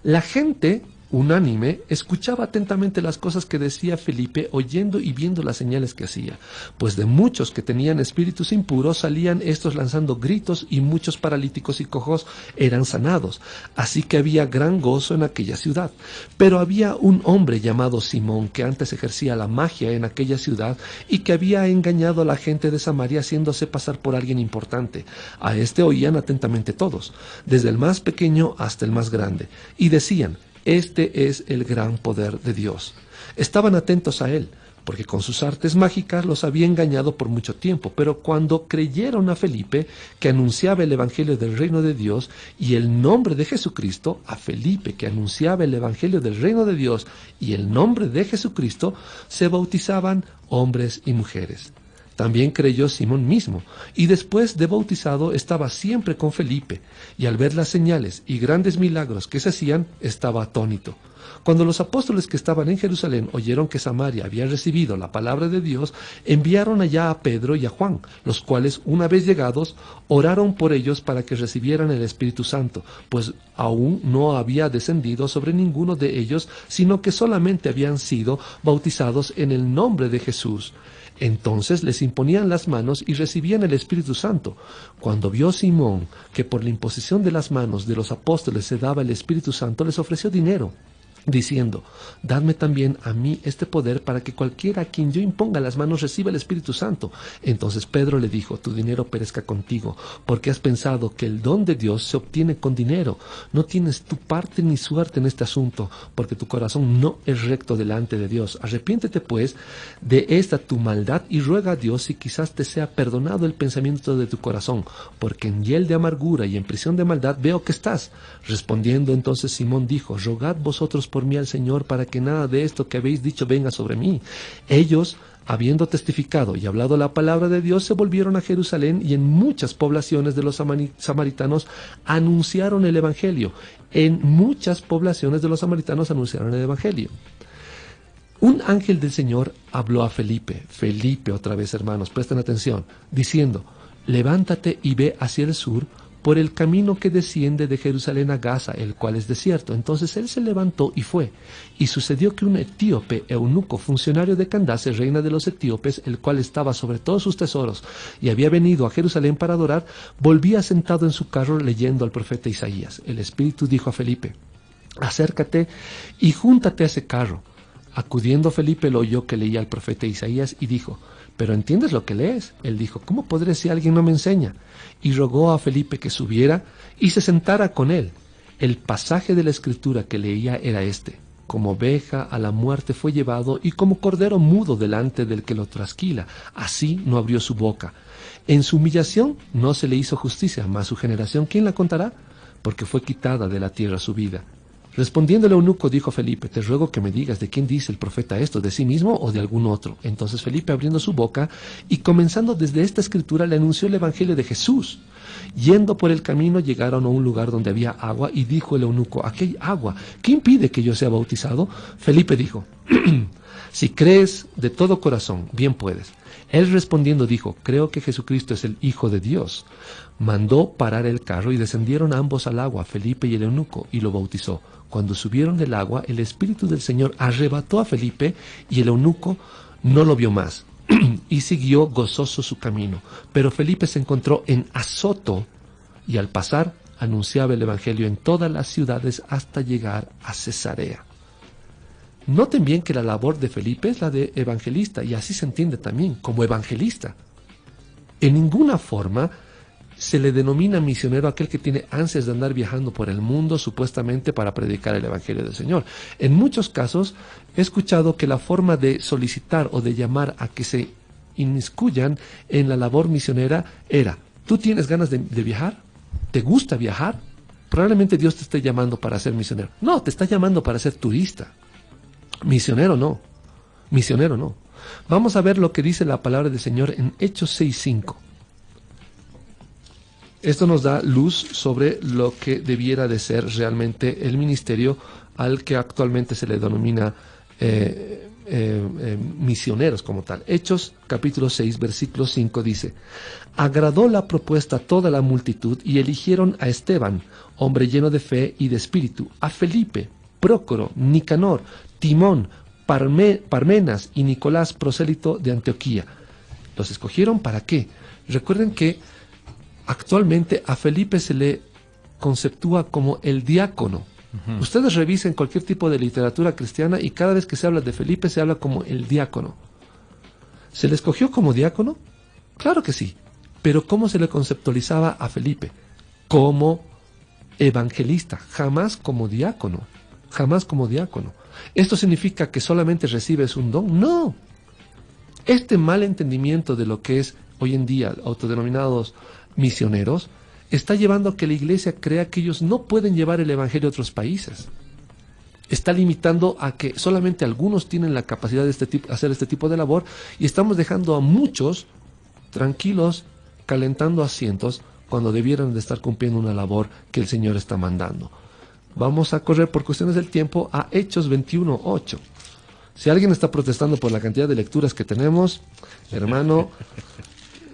La gente, unánime, escuchaba atentamente las cosas que decía Felipe, oyendo y viendo las señales que hacía. Pues de muchos que tenían espíritus impuros salían estos lanzando gritos y muchos paralíticos y cojos eran sanados. Así que había gran gozo en aquella ciudad. Pero había un hombre llamado Simón que antes ejercía la magia en aquella ciudad y que había engañado a la gente de Samaria haciéndose pasar por alguien importante. A este oían atentamente todos, desde el más pequeño hasta el más grande, y decían: este es el gran poder de Dios. Estaban atentos a él, porque con sus artes mágicas los había engañado por mucho tiempo. Pero cuando creyeron a Felipe, que anunciaba el evangelio del reino de Dios y el nombre de Jesucristo, a Felipe, que anunciaba el evangelio del reino de Dios y el nombre de Jesucristo, se bautizaban hombres y mujeres. También creyó Simón mismo, y después de bautizado estaba siempre con Felipe, y al ver las señales y grandes milagros que se hacían, estaba atónito. Cuando los apóstoles que estaban en Jerusalén oyeron que Samaria había recibido la palabra de Dios, enviaron allá a Pedro y a Juan, los cuales, una vez llegados, oraron por ellos para que recibieran el Espíritu Santo, pues aún no había descendido sobre ninguno de ellos, sino que solamente habían sido bautizados en el nombre de Jesús. Entonces les imponían las manos y recibían el Espíritu Santo. Cuando vio Simón que por la imposición de las manos de los apóstoles se daba el Espíritu Santo, les ofreció dinero, diciendo: dadme también a mí este poder para que cualquiera a quien yo imponga las manos reciba el Espíritu Santo. Entonces Pedro le dijo: tu dinero perezca contigo, porque has pensado que el don de Dios se obtiene con dinero. No tienes tu parte ni suerte en este asunto, porque tu corazón no es recto delante de Dios. Arrepiéntete pues de esta tu maldad y ruega a Dios si quizás te sea perdonado el pensamiento de tu corazón, porque en hiel de amargura y en prisión de maldad veo que estás. Respondiendo entonces Simón dijo: rogad vosotros por mí al Señor para que nada de esto que habéis dicho venga sobre mí. Ellos, habiendo testificado y hablado la palabra de Dios, se volvieron a Jerusalén y en muchas poblaciones de los samaritanos anunciaron el evangelio. En muchas poblaciones de los samaritanos anunciaron el evangelio. Un ángel del Señor habló a Felipe, otra vez, hermanos, presten atención, diciendo: levántate y ve hacia el sur, por el camino que desciende de Jerusalén a Gaza, el cual es desierto. Entonces él se levantó y fue. Y sucedió que un etíope, eunuco, funcionario de Candace, reina de los etíopes, el cual estaba sobre todos sus tesoros y había venido a Jerusalén para adorar, volvía sentado en su carro leyendo al profeta Isaías. El Espíritu dijo a Felipe: acércate y júntate a ese carro. Acudiendo Felipe lo oyó que leía al profeta Isaías y dijo: ¿pero entiendes lo que lees? Él dijo: ¿cómo podré si alguien no me enseña? Y rogó a Felipe que subiera y se sentara con él. El pasaje de la escritura que leía era este: como oveja a la muerte fue llevado, y como cordero mudo delante del que lo trasquila, así no abrió su boca. En su humillación no se le hizo justicia, mas su generación, ¿quién la contará? Porque fue quitada de la tierra su vida. Respondiendo el eunuco, dijo a Felipe: te ruego que me digas de quién dice el profeta esto, de sí mismo o de algún otro. Entonces Felipe, abriendo su boca y comenzando desde esta escritura, le anunció el evangelio de Jesús. Yendo por el camino, llegaron a un lugar donde había agua, y dijo el eunuco: aquí hay agua, ¿qué impide que yo sea bautizado? Felipe dijo: si crees de todo corazón, bien puedes. Él respondiendo dijo: creo que Jesucristo es el Hijo de Dios. Mandó parar el carro y descendieron ambos al agua, Felipe y el eunuco, y lo bautizó. Cuando subieron del agua, el Espíritu del Señor arrebató a Felipe, y el eunuco no lo vio más, y siguió gozoso su camino. Pero Felipe se encontró en Azoto, y al pasar anunciaba el Evangelio en todas las ciudades hasta llegar a Cesarea. Noten bien que la labor de Felipe es la de evangelista, y así se entiende también, como evangelista. En ninguna forma se le denomina misionero a aquel que tiene ansias de andar viajando por el mundo supuestamente para predicar el Evangelio del Señor. En muchos casos he escuchado que la forma de solicitar o de llamar a que se inmiscuyan en la labor misionera era: ¿tú tienes ganas de viajar? ¿Te gusta viajar? Probablemente Dios te esté llamando para ser misionero. No, te está llamando para ser turista. Misionero no. Misionero no. Vamos a ver lo que dice la palabra del Señor en Hechos 6:5. Esto nos da luz sobre lo que debiera de ser realmente el ministerio al que actualmente se le denomina misioneros como tal. Hechos capítulo 6, versículo 5 dice: agradó la propuesta a toda la multitud y eligieron a Esteban, hombre lleno de fe y de espíritu, a Felipe, Prócoro, Nicanor, Timón, Parmenas y Nicolás, prosélito de Antioquía. ¿Los escogieron para qué? Recuerden que actualmente a Felipe se le conceptúa como el diácono. Ustedes revisen cualquier tipo de literatura cristiana y cada vez que se habla de Felipe se habla como el diácono. ¿Se le escogió como diácono? Claro que sí. Pero ¿cómo se le conceptualizaba a Felipe? Como evangelista, jamás como diácono. Jamás como diácono. ¿Esto significa que solamente recibes un don? No. Este mal entendimiento de lo que es hoy en día autodenominados misioneros está llevando a que la iglesia crea que ellos no pueden llevar el evangelio a otros países. Está limitando a que solamente algunos tienen la capacidad de hacer este tipo de labor, y estamos dejando a muchos tranquilos calentando asientos cuando debieran de estar cumpliendo una labor que el Señor está mandando. Vamos a correr por cuestiones del tiempo a Hechos 21:8. Si alguien está protestando por la cantidad de lecturas que tenemos, hermano,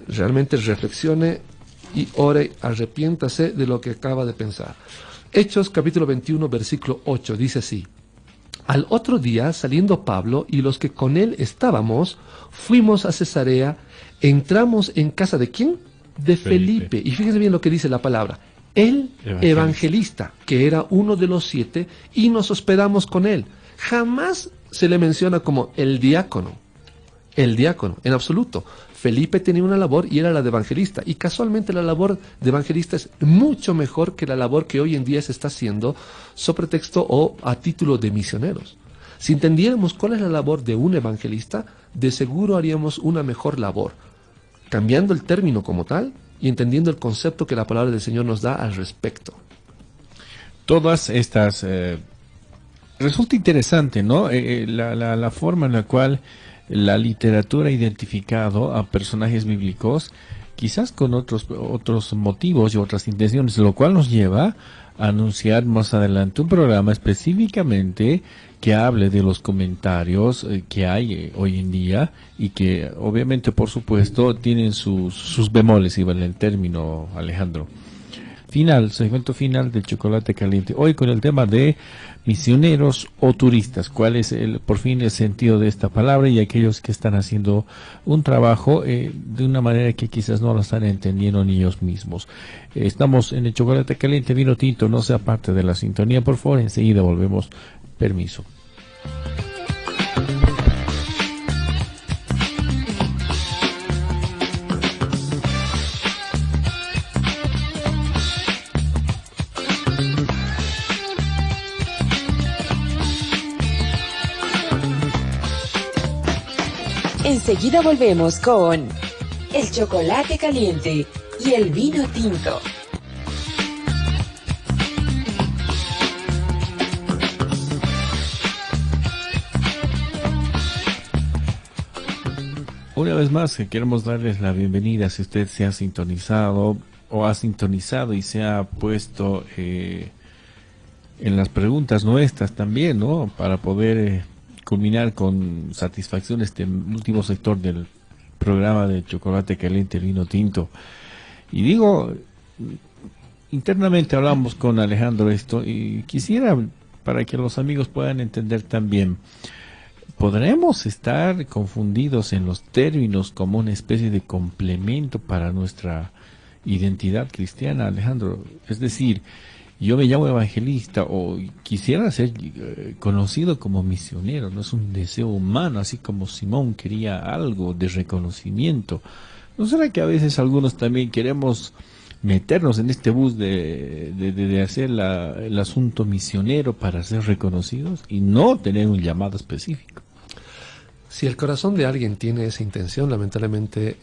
realmente reflexione y ore, arrepiéntase de lo que acaba de pensar. Hechos capítulo 21, versículo 8, dice así: al otro día, saliendo Pablo y los que con él estábamos, fuimos a Cesarea, entramos en casa ¿de quién? De Felipe. Y fíjense bien lo que dice la palabra: el evangelista, que era uno de los 7, y nos hospedamos con él. Jamás se le menciona como el diácono, en absoluto. Felipe tenía una labor y era la de evangelista, y casualmente la labor de evangelista es mucho mejor que la labor que hoy en día se está haciendo sobre pretexto o a título de misioneros. Si entendiéramos cuál es la labor de un evangelista, de seguro haríamos una mejor labor, cambiando el término como tal y entendiendo el concepto que la palabra del Señor nos da al respecto. Todas estas... resulta interesante, ¿no? La forma en la cual la literatura ha identificado a personajes bíblicos, quizás con otros motivos y otras intenciones, lo cual nos lleva a anunciar más adelante un programa específicamente que hable de los comentarios que hay hoy en día, y que obviamente, por supuesto, tienen sus bemoles, iba en el término, Alejandro. segmento final del Chocolate Caliente. Hoy con el tema de misioneros o turistas. ¿Cuál es por fin el sentido de esta palabra? Y aquellos que están haciendo un trabajo de una manera que quizás no lo están entendiendo ni ellos mismos. Estamos en el Chocolate Caliente, vino tinto, no sea parte de la sintonía, por favor. Enseguida volvemos. Permiso. Enseguida volvemos con el chocolate caliente y el vino tinto. Una vez más que queremos darles la bienvenida si usted se ha sintonizado o ha sintonizado y se ha puesto en las preguntas nuestras también, ¿no? Para poder culminar con satisfacción este último sector del programa de Chocolate Caliente, el vino tinto. Y digo, internamente hablamos con Alejandro esto y quisiera, para que los amigos puedan entender también, ¿podremos estar confundidos en los términos como una especie de complemento para nuestra identidad cristiana, Alejandro? Es decir, yo me llamo evangelista o quisiera ser conocido como misionero, no es un deseo humano, así como Simón quería algo de reconocimiento. ¿No será que a veces algunos también queremos meternos en este bus de hacer el asunto misionero para ser reconocidos y no tener un llamado específico? Si el corazón de alguien tiene esa intención, lamentablemente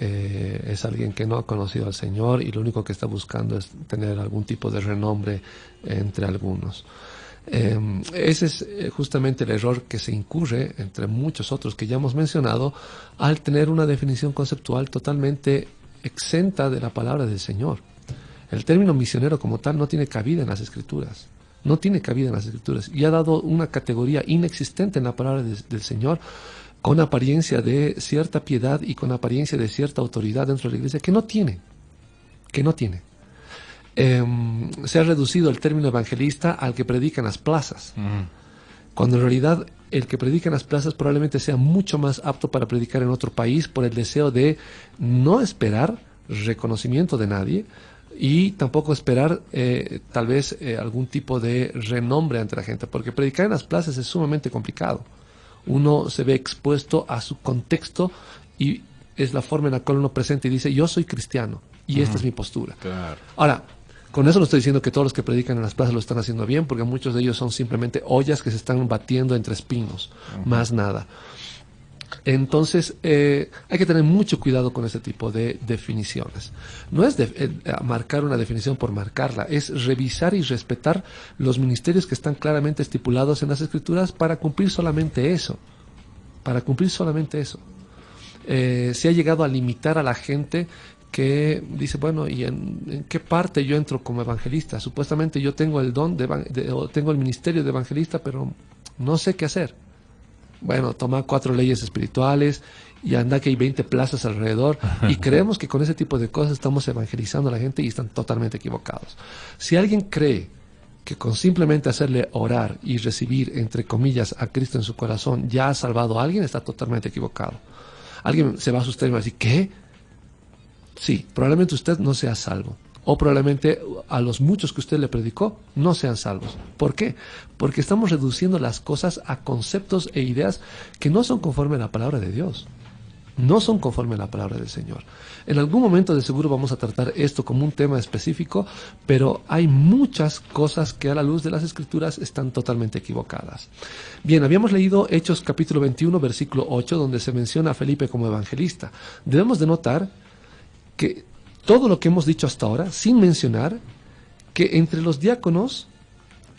es alguien que no ha conocido al Señor y lo único que está buscando es tener algún tipo de renombre entre algunos. Ese es justamente el error que se incurre, entre muchos otros que ya hemos mencionado, al tener una definición conceptual totalmente exenta de la palabra del Señor. El término misionero como tal no tiene cabida en las Escrituras. No tiene cabida en las Escrituras. Y ha dado una categoría inexistente en la palabra del Señor, con apariencia de cierta piedad y con apariencia de cierta autoridad dentro de la iglesia, que no tiene. Se ha reducido el término evangelista al que predica en las plazas, cuando en realidad el que predica en las plazas probablemente sea mucho más apto para predicar en otro país por el deseo de no esperar reconocimiento de nadie y tampoco esperar tal vez algún tipo de renombre ante la gente, porque predicar en las plazas es sumamente complicado. Uno se ve expuesto a su contexto y es la forma en la cual uno presenta y dice, yo soy cristiano y esta es mi postura. Claro. Ahora, con eso no estoy diciendo que todos los que predican en las plazas lo están haciendo bien, porque muchos de ellos son simplemente ollas que se están batiendo entre espinos, más nada. Entonces, hay que tener mucho cuidado con ese tipo de definiciones. No es marcar una definición por marcarla, es revisar y respetar los ministerios que están claramente estipulados en las Escrituras para cumplir solamente eso. Se ha llegado a limitar a la gente que dice, bueno, ¿y en qué parte yo entro como evangelista? Supuestamente yo tengo el don o tengo el ministerio de evangelista, pero no sé qué hacer. Bueno, toma 4 leyes espirituales y anda que hay 20 plazas alrededor y creemos que con ese tipo de cosas estamos evangelizando a la gente y están totalmente equivocados. Si alguien cree que con simplemente hacerle orar y recibir, entre comillas, a Cristo en su corazón ya ha salvado a alguien, está totalmente equivocado. Alguien se va a asustar y va a decir, ¿qué? Sí, probablemente usted no sea salvo. O probablemente a los muchos que usted le predicó no sean salvos. ¿Por qué? Porque estamos reduciendo las cosas a conceptos e ideas que no son conforme a la palabra de Dios. No son conforme a la palabra del Señor. En algún momento de seguro vamos a tratar esto como un tema específico, pero hay muchas cosas que a la luz de las Escrituras están totalmente equivocadas. Bien, habíamos leído Hechos capítulo 21, versículo 8, donde se menciona a Felipe como evangelista. Debemos de notar que todo lo que hemos dicho hasta ahora, sin mencionar que entre los diáconos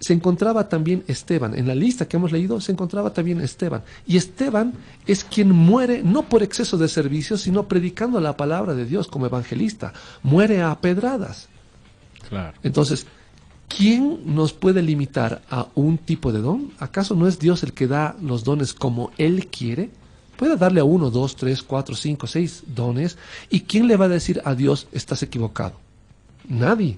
se encontraba también Esteban. En la lista que hemos leído se encontraba también Esteban. Y Esteban es quien muere no por exceso de servicio, sino predicando la palabra de Dios como evangelista. Muere a pedradas. Claro. Entonces, ¿quién nos puede limitar a un tipo de don? ¿Acaso no es Dios el que da los dones como Él quiere? Puede darle a 1, 2, 3, 4, 5, 6 dones. ¿Y quién le va a decir a Dios, estás equivocado? Nadie.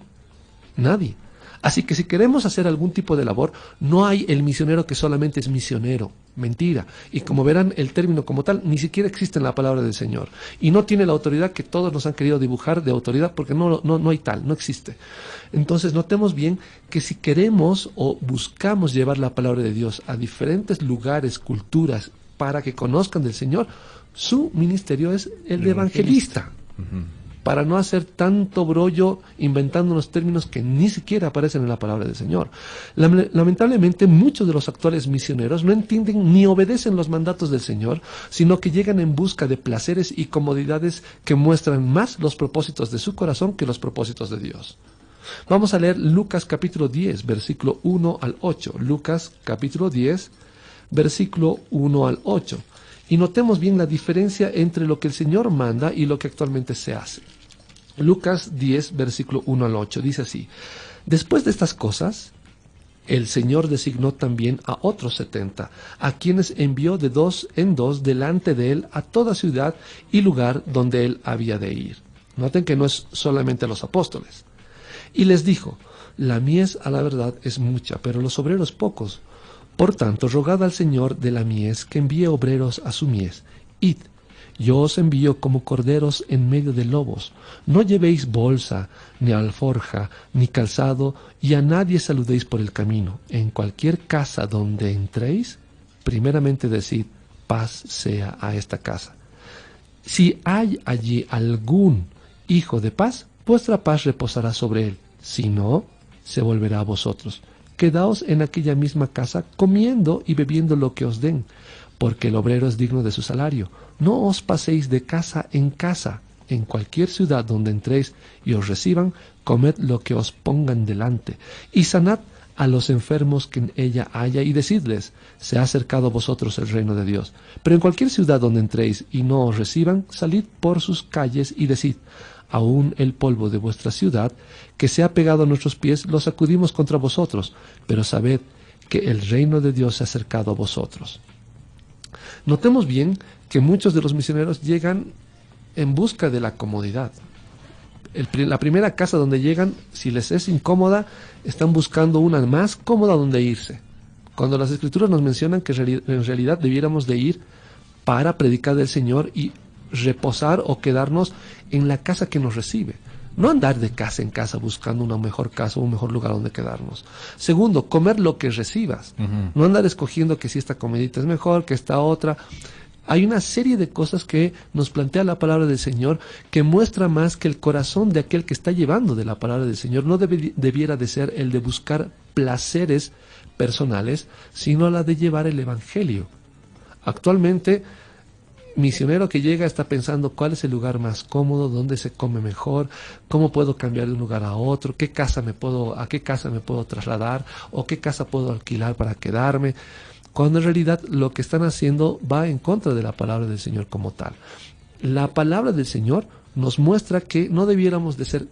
Nadie. Así que si queremos hacer algún tipo de labor, no hay el misionero que solamente es misionero. Mentira. Y como verán, el término como tal ni siquiera existe en la palabra del Señor. Y no tiene la autoridad que todos nos han querido dibujar de autoridad, porque no hay tal, no existe. Entonces notemos bien que si queremos o buscamos llevar la palabra de Dios a diferentes lugares, culturas, para que conozcan del Señor, su ministerio es el de evangelista. Para no hacer tanto brollo inventando unos términos que ni siquiera aparecen en la palabra del Señor. Lamentablemente, muchos de los actuales misioneros no entienden ni obedecen los mandatos del Señor, sino que llegan en busca de placeres y comodidades que muestran más los propósitos de su corazón que los propósitos de Dios. Vamos a leer Lucas capítulo 10, versículo 1 al 8. Lucas capítulo 10, versículo 1 al 8. Y notemos bien la diferencia entre lo que el Señor manda y lo que actualmente se hace. Lucas 10, versículo 1 al 8, dice así: Después de estas cosas, el Señor designó también a otros 70, a quienes envió de 2 en 2 delante de él a toda ciudad y lugar donde él había de ir. Noten que no es solamente a los apóstoles. Y les dijo: La mies a la verdad es mucha, pero los obreros pocos. Por tanto, rogad al Señor de la mies que envíe obreros a su mies. Id, yo os envío como corderos en medio de lobos. No llevéis bolsa, ni alforja, ni calzado, y a nadie saludéis por el camino. En cualquier casa donde entréis, primeramente decid: paz sea a esta casa. Si hay allí algún hijo de paz, vuestra paz reposará sobre él. Si no, se volverá a vosotros. Quedaos en aquella misma casa, comiendo y bebiendo lo que os den, porque el obrero es digno de su salario. No os paséis de casa. En cualquier ciudad donde entréis y os reciban, comed lo que os pongan delante, y sanad a los enfermos que en ella haya, y decidles: se ha acercado a vosotros el reino de Dios. Pero en cualquier ciudad donde entréis y no os reciban, salid por sus calles y decid: aún el polvo de vuestra ciudad, que se ha pegado a nuestros pies, lo sacudimos contra vosotros, pero sabed que el reino de Dios se ha acercado a vosotros. Notemos bien que muchos de los misioneros llegan en busca de la comodidad. La primera casa donde llegan, si les es incómoda, están buscando una más cómoda donde irse. Cuando las Escrituras nos mencionan que en realidad debiéramos de ir para predicar del Señor y reposar o quedarnos en la casa que nos recibe. No andar de casa en casa buscando una mejor casa o un mejor lugar donde quedarnos. Segundo, comer lo que recibas. No andar escogiendo que si esta comidita es mejor, que esta otra. Hay una serie de cosas que nos plantea la palabra del Señor que muestra más que el corazón de aquel que está llevando de la palabra del Señor no debiera de ser el de buscar placeres personales, sino la de llevar el Evangelio. Actualmente, misionero que llega está pensando cuál es el lugar más cómodo, dónde se come mejor, cómo puedo cambiar de un lugar a otro, a qué casa me puedo trasladar o qué casa puedo alquilar para quedarme, cuando en realidad lo que están haciendo va en contra de la palabra del Señor como tal. La palabra del Señor nos muestra que no debiéramos de ser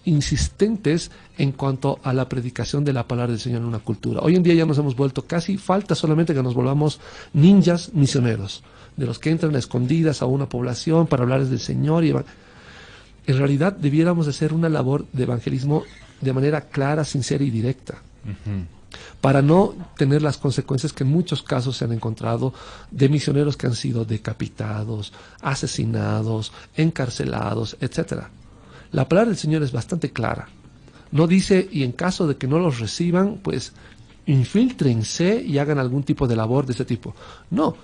insistentes en cuanto a la predicación de la palabra del Señor en una cultura. Hoy en día ya nos hemos vuelto casi, falta solamente que nos volvamos ninjas misioneros, de los que entran a escondidas a una población para hablarles del Señor. En realidad debiéramos de hacer una labor de evangelismo de manera clara, sincera y directa, para no tener las consecuencias que en muchos casos se han encontrado de misioneros que han sido decapitados, asesinados, encarcelados, etc. La palabra del Señor es bastante clara. No dice: y en caso de que no los reciban, pues infíltrense y hagan algún tipo de labor de ese tipo. No.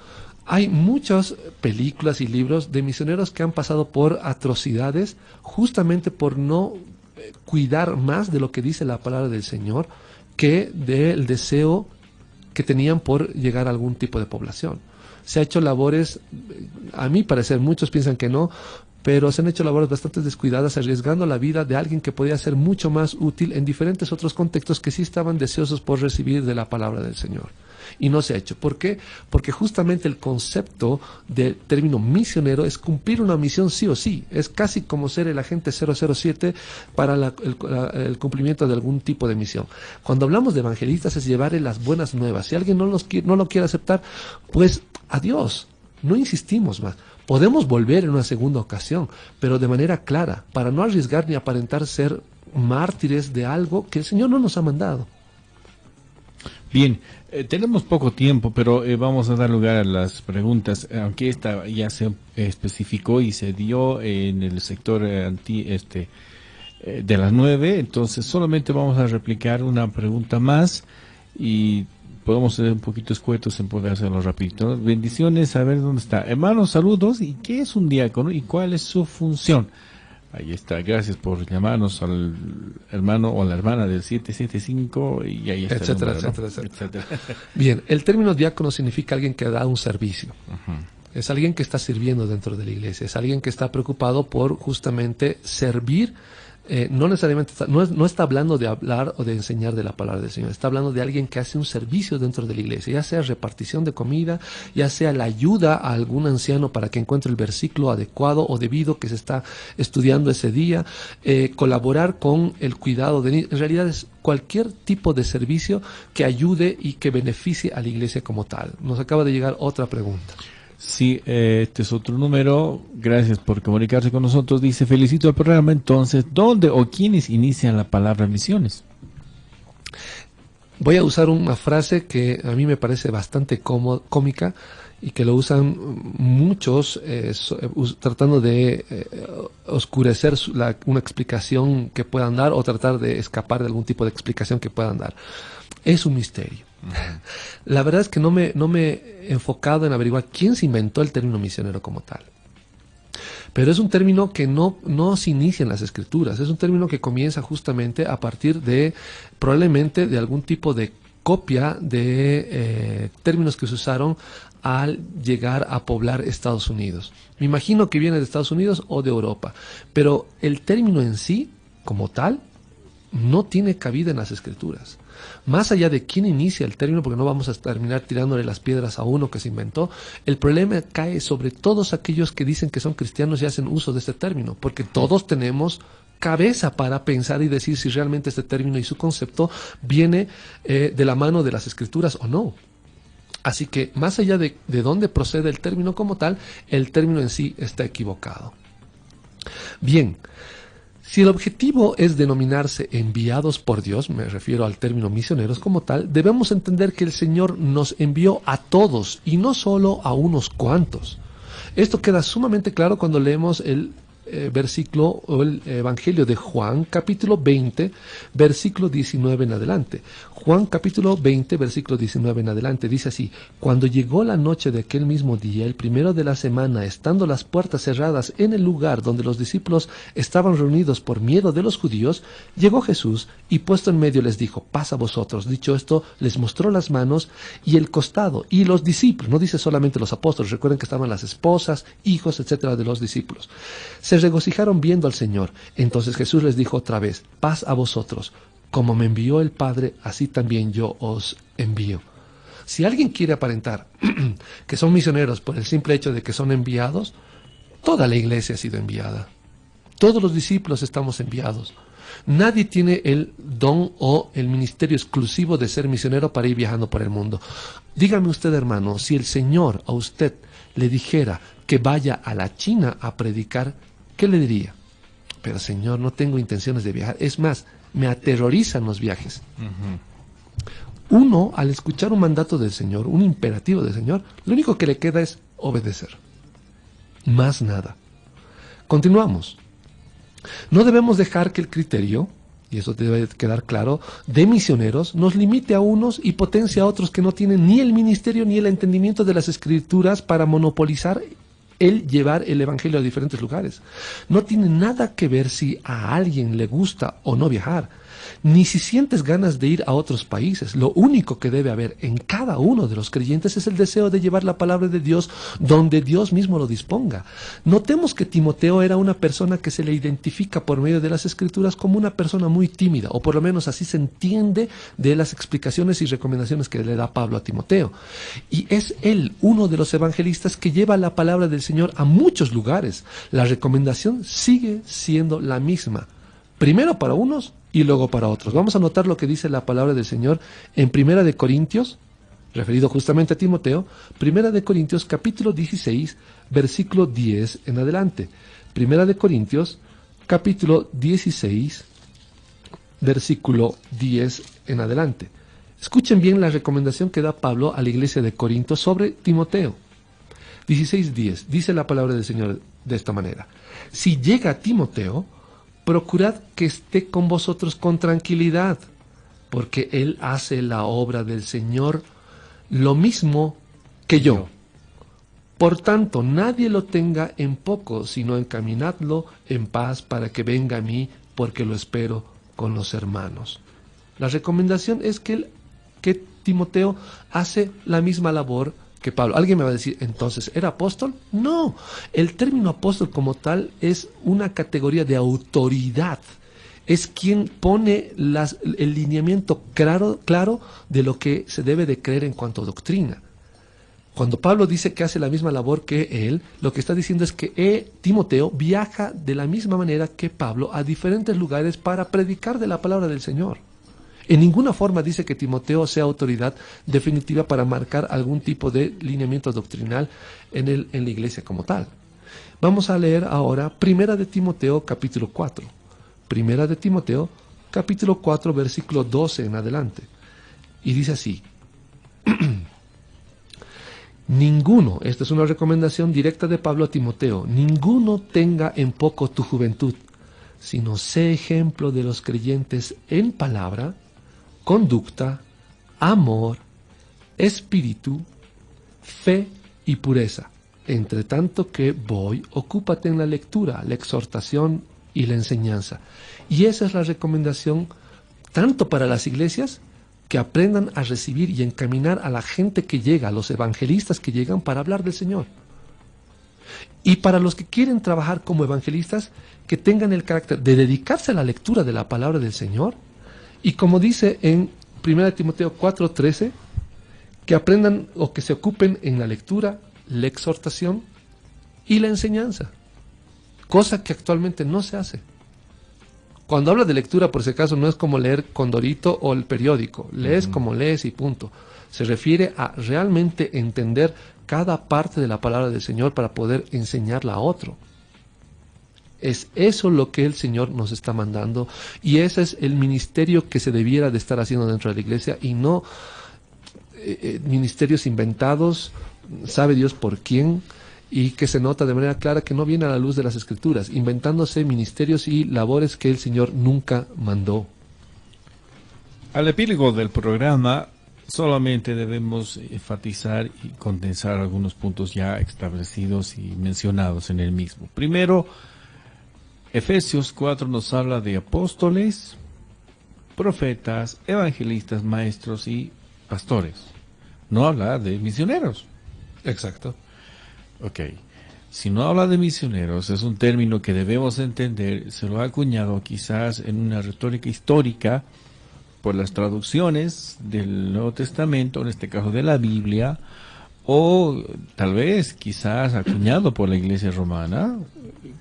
Hay muchas películas y libros de misioneros que han pasado por atrocidades justamente por no cuidar más de lo que dice la palabra del Señor que del deseo que tenían por llegar a algún tipo de población. Se ha hecho labores, a mi parecer, muchos piensan que no, pero se han hecho labores bastante descuidadas, arriesgando la vida de alguien que podía ser mucho más útil en diferentes otros contextos que sí estaban deseosos por recibir de la palabra del Señor. Y no se ha hecho. ¿Por qué? Porque justamente el concepto del término misionero es cumplir una misión sí o sí. Es casi como ser el agente 007 para el cumplimiento de algún tipo de misión. Cuando hablamos de evangelistas es llevarle las buenas nuevas. Si alguien no lo quiere aceptar, pues adiós. No insistimos más. Podemos volver en una segunda ocasión, pero de manera clara, para no arriesgar ni aparentar ser mártires de algo que el Señor no nos ha mandado. Bien, tenemos poco tiempo, pero vamos a dar lugar a las preguntas, aunque esta ya se especificó y se dio en el sector de las 9, entonces solamente vamos a replicar una pregunta más y podemos ser un poquito escuetos en poder hacerlo rapidito. Bendiciones, a ver dónde está. Hermanos, saludos. ¿Y qué es un diácono y cuál es su función? Ahí está, gracias por llamarnos al hermano o a la hermana del 775 y ahí está. Etcétera, el número, ¿no? etcétera. Bien, el término diácono significa alguien que da un servicio. Ajá. Es alguien que está sirviendo dentro de la iglesia, es alguien que está preocupado por justamente servir. No necesariamente no está hablando de hablar o de enseñar de la palabra del Señor, está hablando de alguien que hace un servicio dentro de la iglesia, ya sea repartición de comida, ya sea la ayuda a algún anciano para que encuentre el versículo adecuado o debido que se está estudiando ese día, colaborar con el cuidado de niños. En realidad es cualquier tipo de servicio que ayude y que beneficie a la iglesia como tal. Nos acaba de llegar otra pregunta. Sí, este es otro número. Gracias por comunicarse con nosotros. Dice, felicito al programa. Entonces, ¿dónde o quiénes inician la palabra misiones? Voy a usar una frase que a mí me parece bastante cómica y que lo usan muchos tratando de oscurecer una explicación que puedan dar o tratar de escapar de algún tipo de explicación que puedan dar. Es un misterio. La verdad es que no me he enfocado en averiguar quién se inventó el término misionero como tal. Pero es un término que no se inicia en las escrituras, es un término que comienza justamente a partir de, probablemente, de algún tipo de copia de términos que se usaron al llegar a poblar Estados Unidos. Me imagino que viene de Estados Unidos o de Europa, pero el término en sí, como tal, no tiene cabida en las escrituras. Más allá de quién inicia el término, porque no vamos a terminar tirándole las piedras a uno que se inventó, el problema cae sobre todos aquellos que dicen que son cristianos y hacen uso de este término, porque todos tenemos cabeza para pensar y decir si realmente este término y su concepto viene de la mano de las escrituras o no. Así que más allá de dónde procede el término como tal, el término en sí está equivocado. Bien, si el objetivo es denominarse enviados por Dios, me refiero al término misioneros como tal, debemos entender que el Señor nos envió a todos y no solo a unos cuantos. Esto queda sumamente claro cuando leemos el versículo o el Evangelio de Juan, capítulo 20, versículo 19 en adelante. Juan, capítulo 20, versículo 19 en adelante, dice así: cuando llegó la noche de aquel mismo día, el primero de la semana, estando las puertas cerradas en el lugar donde los discípulos estaban reunidos por miedo de los judíos, llegó Jesús y puesto en medio les dijo: paz a vosotros. Dicho esto, les mostró las manos y el costado, y los discípulos, no dice solamente los apóstoles, recuerden que estaban las esposas, hijos, etcétera, de los discípulos. Se regocijaron viendo al Señor. Entonces Jesús les dijo otra vez: paz a vosotros. Como me envió el Padre, así también yo os envío. Si alguien quiere aparentar que son misioneros por el simple hecho de que son enviados, toda la iglesia ha sido enviada. Todos los discípulos estamos enviados. Nadie tiene el don o el ministerio exclusivo de ser misionero para ir viajando por el mundo. Dígame usted, hermano, si el Señor a usted le dijera que vaya a la China a predicar, ¿qué le diría? Pero Señor, no tengo intenciones de viajar. Es más, me aterrorizan los viajes. Uno, al escuchar un mandato del Señor, un imperativo del Señor, lo único que le queda es obedecer. Más nada. Continuamos. No debemos dejar que el criterio, y eso debe quedar claro, de misioneros nos limite a unos y potencie a otros que no tienen ni el ministerio ni el entendimiento de las escrituras para monopolizar el llevar el evangelio a diferentes lugares. No tiene nada que ver si a alguien le gusta o no viajar, ni si sientes ganas de ir a otros países. Lo único que debe haber en cada uno de los creyentes es el deseo de llevar la palabra de Dios donde Dios mismo lo disponga. Notemos que Timoteo era una persona que se le identifica por medio de las escrituras como una persona muy tímida, o por lo menos así se entiende de las explicaciones y recomendaciones que le da Pablo a Timoteo. Y es él uno de los evangelistas que lleva la palabra del Señor a muchos lugares. La recomendación sigue siendo la misma. Primero para unos y luego para otros. Vamos a notar lo que dice la palabra del Señor en Primera de Corintios, referido justamente a Timoteo, Primera de Corintios capítulo 16, versículo 10 en adelante. Primera de Corintios capítulo 16, versículo 10 en adelante. Escuchen bien la recomendación que da Pablo a la iglesia de Corinto sobre Timoteo. 16:10, dice la palabra del Señor de esta manera: si llega Timoteo, procurad que esté con vosotros con tranquilidad, porque él hace la obra del Señor lo mismo que yo. Por tanto, nadie lo tenga en poco, sino encaminadlo en paz para que venga a mí, porque lo espero con los hermanos. La recomendación es que Timoteo hace la misma labor que Pablo. Alguien me va a decir, entonces, ¿era apóstol? No, el término apóstol como tal es una categoría de autoridad. Es quien pone el lineamiento claro de lo que se debe de creer en cuanto a doctrina. Cuando Pablo dice que hace la misma labor que él, lo que está diciendo es que Timoteo viaja de la misma manera que Pablo a diferentes lugares para predicar de la palabra del Señor. En ninguna forma dice que Timoteo sea autoridad definitiva para marcar algún tipo de lineamiento doctrinal en la iglesia como tal. Vamos a leer ahora Primera de Timoteo capítulo 4. Primera de Timoteo capítulo 4 versículo 12 en adelante. Y dice así: ninguno, esta es una recomendación directa de Pablo a Timoteo, ninguno tenga en poco tu juventud, sino sé ejemplo de los creyentes en palabra, conducta, amor, espíritu, fe y pureza. Entre tanto que voy, ocúpate en la lectura, la exhortación y la enseñanza. Y esa es la recomendación tanto para las iglesias, que aprendan a recibir y encaminar a la gente que llega, a los evangelistas que llegan para hablar del Señor. Y para los que quieren trabajar como evangelistas, que tengan el carácter de dedicarse a la lectura de la palabra del Señor. Y como dice en 1 Timoteo 4:13, que aprendan o que se ocupen en la lectura, la exhortación y la enseñanza. Cosa que actualmente no se hace. Cuando habla de lectura, por si acaso, no es como leer Condorito o el periódico. Lees como lees y punto. Se refiere a realmente entender cada parte de la palabra del Señor para poder enseñarla a otro. Es eso lo que el Señor nos está mandando, y ese es el ministerio que se debiera de estar haciendo dentro de la iglesia, y no ministerios inventados, sabe Dios por quién, y que se nota de manera clara que no viene a la luz de las Escrituras, inventándose ministerios y labores que el Señor nunca mandó. Al epílogo del programa solamente debemos enfatizar y condensar algunos puntos ya establecidos y mencionados en el mismo. Primero, Efesios 4 nos habla de apóstoles, profetas, evangelistas, maestros y pastores. No habla de misioneros. Exacto. Ok, si no habla de misioneros, es un término que debemos entender, se lo ha acuñado quizás en una retórica histórica por las traducciones del Nuevo Testamento, en este caso de la Biblia, o tal vez quizás acuñado por la Iglesia Romana,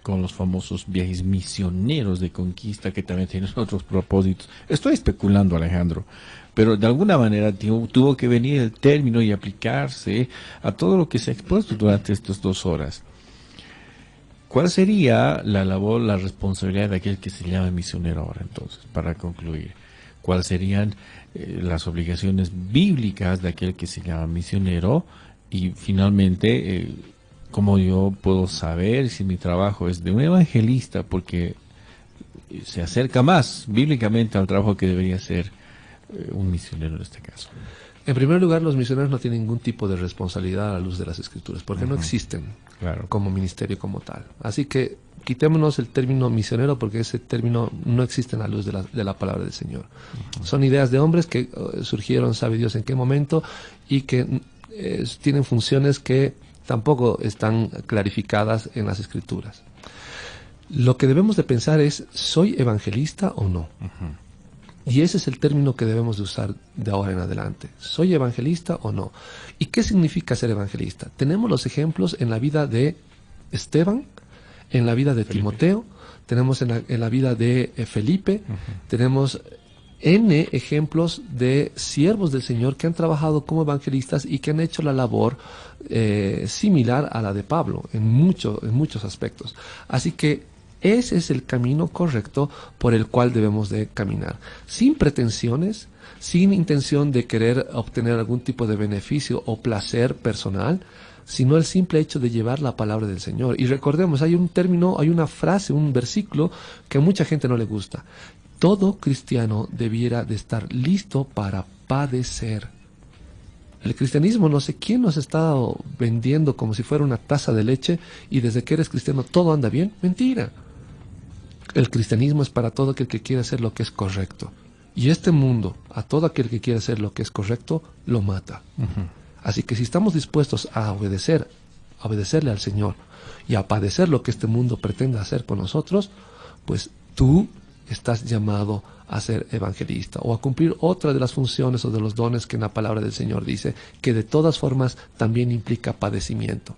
con los famosos viajes misioneros de conquista que también tienen otros propósitos. Estoy especulando, Alejandro, pero de alguna manera tuvo que venir el término y aplicarse a todo lo que se ha expuesto durante estas 2 horas. ¿Cuál sería la labor, la responsabilidad de aquel que se llama misionero ahora, entonces, para concluir? ¿Cuáles serían las obligaciones bíblicas de aquel que se llama misionero? Y finalmente, ¿cómo yo puedo saber si mi trabajo es de un evangelista? Porque se acerca más bíblicamente al trabajo que debería ser un misionero en este caso. En primer lugar, los misioneros no tienen ningún tipo de responsabilidad a la luz de las Escrituras, porque no existen como ministerio como tal. Así que quitémonos el término misionero, porque ese término no existe en la luz de la palabra del Señor. Son ideas de hombres que surgieron, sabe Dios en qué momento, y que tienen funciones que tampoco están clarificadas en las Escrituras. Lo que debemos de pensar es, ¿soy evangelista o no? Y ese es el término que debemos de usar de ahora en adelante. ¿Soy evangelista o no? ¿Y qué significa ser evangelista? Tenemos los ejemplos en la vida de Esteban, en la vida de Timoteo, tenemos en la vida de Felipe, tenemos N ejemplos de siervos del Señor que han trabajado como evangelistas y que han hecho la labor similar a la de Pablo en muchos aspectos. Así que Ese es el camino correcto por el cual debemos de caminar, sin pretensiones, sin intención de querer obtener algún tipo de beneficio o placer personal, sino el simple hecho de llevar la palabra del Señor. Y recordemos, hay un término, hay una frase, un versículo que a mucha gente no le gusta. Todo cristiano debiera de estar listo para padecer. El cristianismo, no sé quién nos está vendiendo como si fuera una taza de leche y desde que eres cristiano todo anda bien. Mentira. El cristianismo es para todo aquel que quiere hacer lo que es correcto. Y este mundo, a todo aquel que quiere hacer lo que es correcto, lo mata. Así que si estamos dispuestos a obedecerle al Señor y a padecer lo que este mundo pretenda hacer con nosotros, pues tú estás llamado a ser evangelista o a cumplir otra de las funciones o de los dones que en la palabra del Señor dice, que de todas formas también implica padecimiento.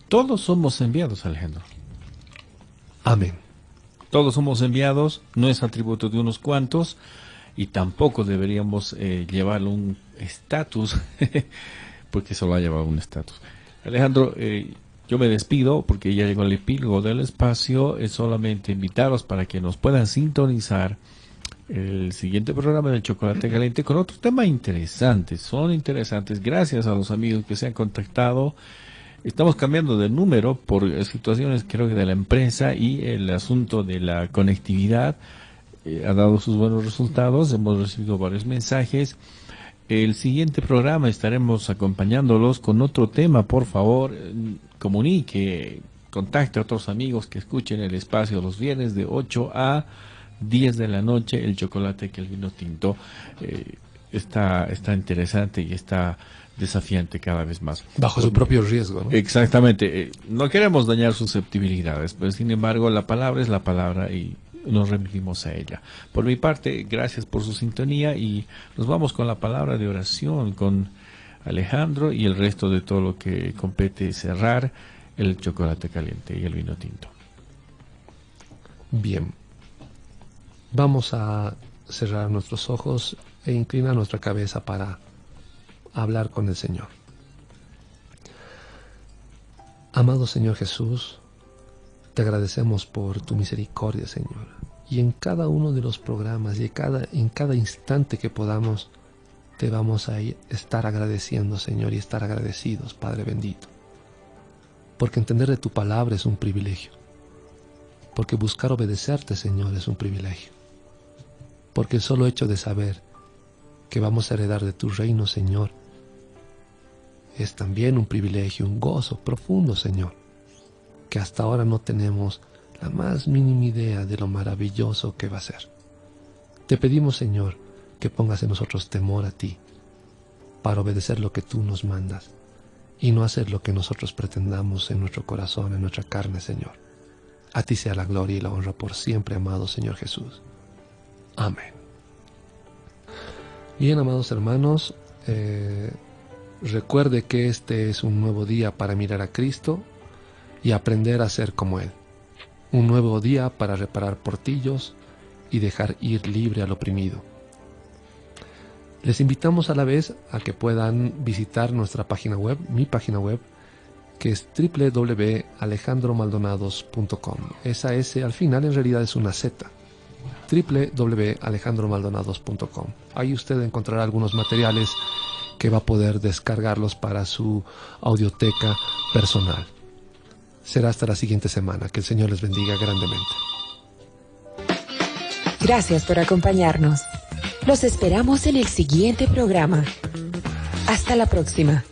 Todos somos enviados, Alejandro. Amén. Todos somos enviados, no es atributo de unos cuantos y tampoco deberíamos llevar un estatus, porque solo ha llevado un estatus. Alejandro, yo me despido porque ya llegó el epílogo del espacio. Es solamente invitaros para que nos puedan sintonizar el siguiente programa del Chocolate Caliente con otro tema interesante. Son interesantes. Gracias a los amigos que se han contactado. Estamos cambiando de número por situaciones, creo que de la empresa, y el asunto de la conectividad ha dado sus buenos resultados. Hemos recibido varios mensajes. El siguiente programa estaremos acompañándolos con otro tema. Por favor, comunique, contacte a otros amigos que escuchen el espacio los viernes de 8 a 10 de la noche. El chocolate que el vino tinto está interesante y está desafiante cada vez más. Bajo su propio riesgo, ¿no? Exactamente. No queremos dañar susceptibilidades, pero sin embargo la palabra es la palabra y nos remitimos a ella. Por mi parte, gracias por su sintonía y nos vamos con la palabra de oración con Alejandro y el resto de todo lo que compete cerrar el chocolate caliente y el vino tinto. Bien. Vamos a cerrar nuestros ojos e inclinar nuestra cabeza para hablar con el Señor. Amado Señor Jesús, te agradecemos por tu misericordia, Señor. Y en cada uno de los programas y en cada instante que podamos, te vamos a estar agradeciendo, Señor, y estar agradecidos, Padre bendito. Porque entender de tu palabra es un privilegio. Porque buscar obedecerte, Señor, es un privilegio. Porque el solo hecho de saber que vamos a heredar de tu reino, Señor, es también un privilegio, un gozo profundo, Señor, que hasta ahora no tenemos la más mínima idea de lo maravilloso que va a ser. Te pedimos, Señor, que pongas en nosotros temor a ti, para obedecer lo que tú nos mandas, y no hacer lo que nosotros pretendamos en nuestro corazón, en nuestra carne, Señor. A ti sea la gloria y la honra por siempre, amado Señor Jesús. Amén. Bien, amados hermanos, recuerde que este es un nuevo día para mirar a Cristo y aprender a ser como Él. Un nuevo día para reparar portillos y dejar ir libre al oprimido. Les invitamos a la vez a que puedan visitar nuestra página web, mi página web, que es www.alejandromaldonados.com. Esa S al final en realidad es una Z. www.alejandromaldonados.com. Ahí usted encontrará algunos materiales que va a poder descargarlos para su audioteca personal. Será hasta la siguiente semana. Que el Señor les bendiga grandemente. Gracias por acompañarnos. Los esperamos en el siguiente programa. Hasta la próxima.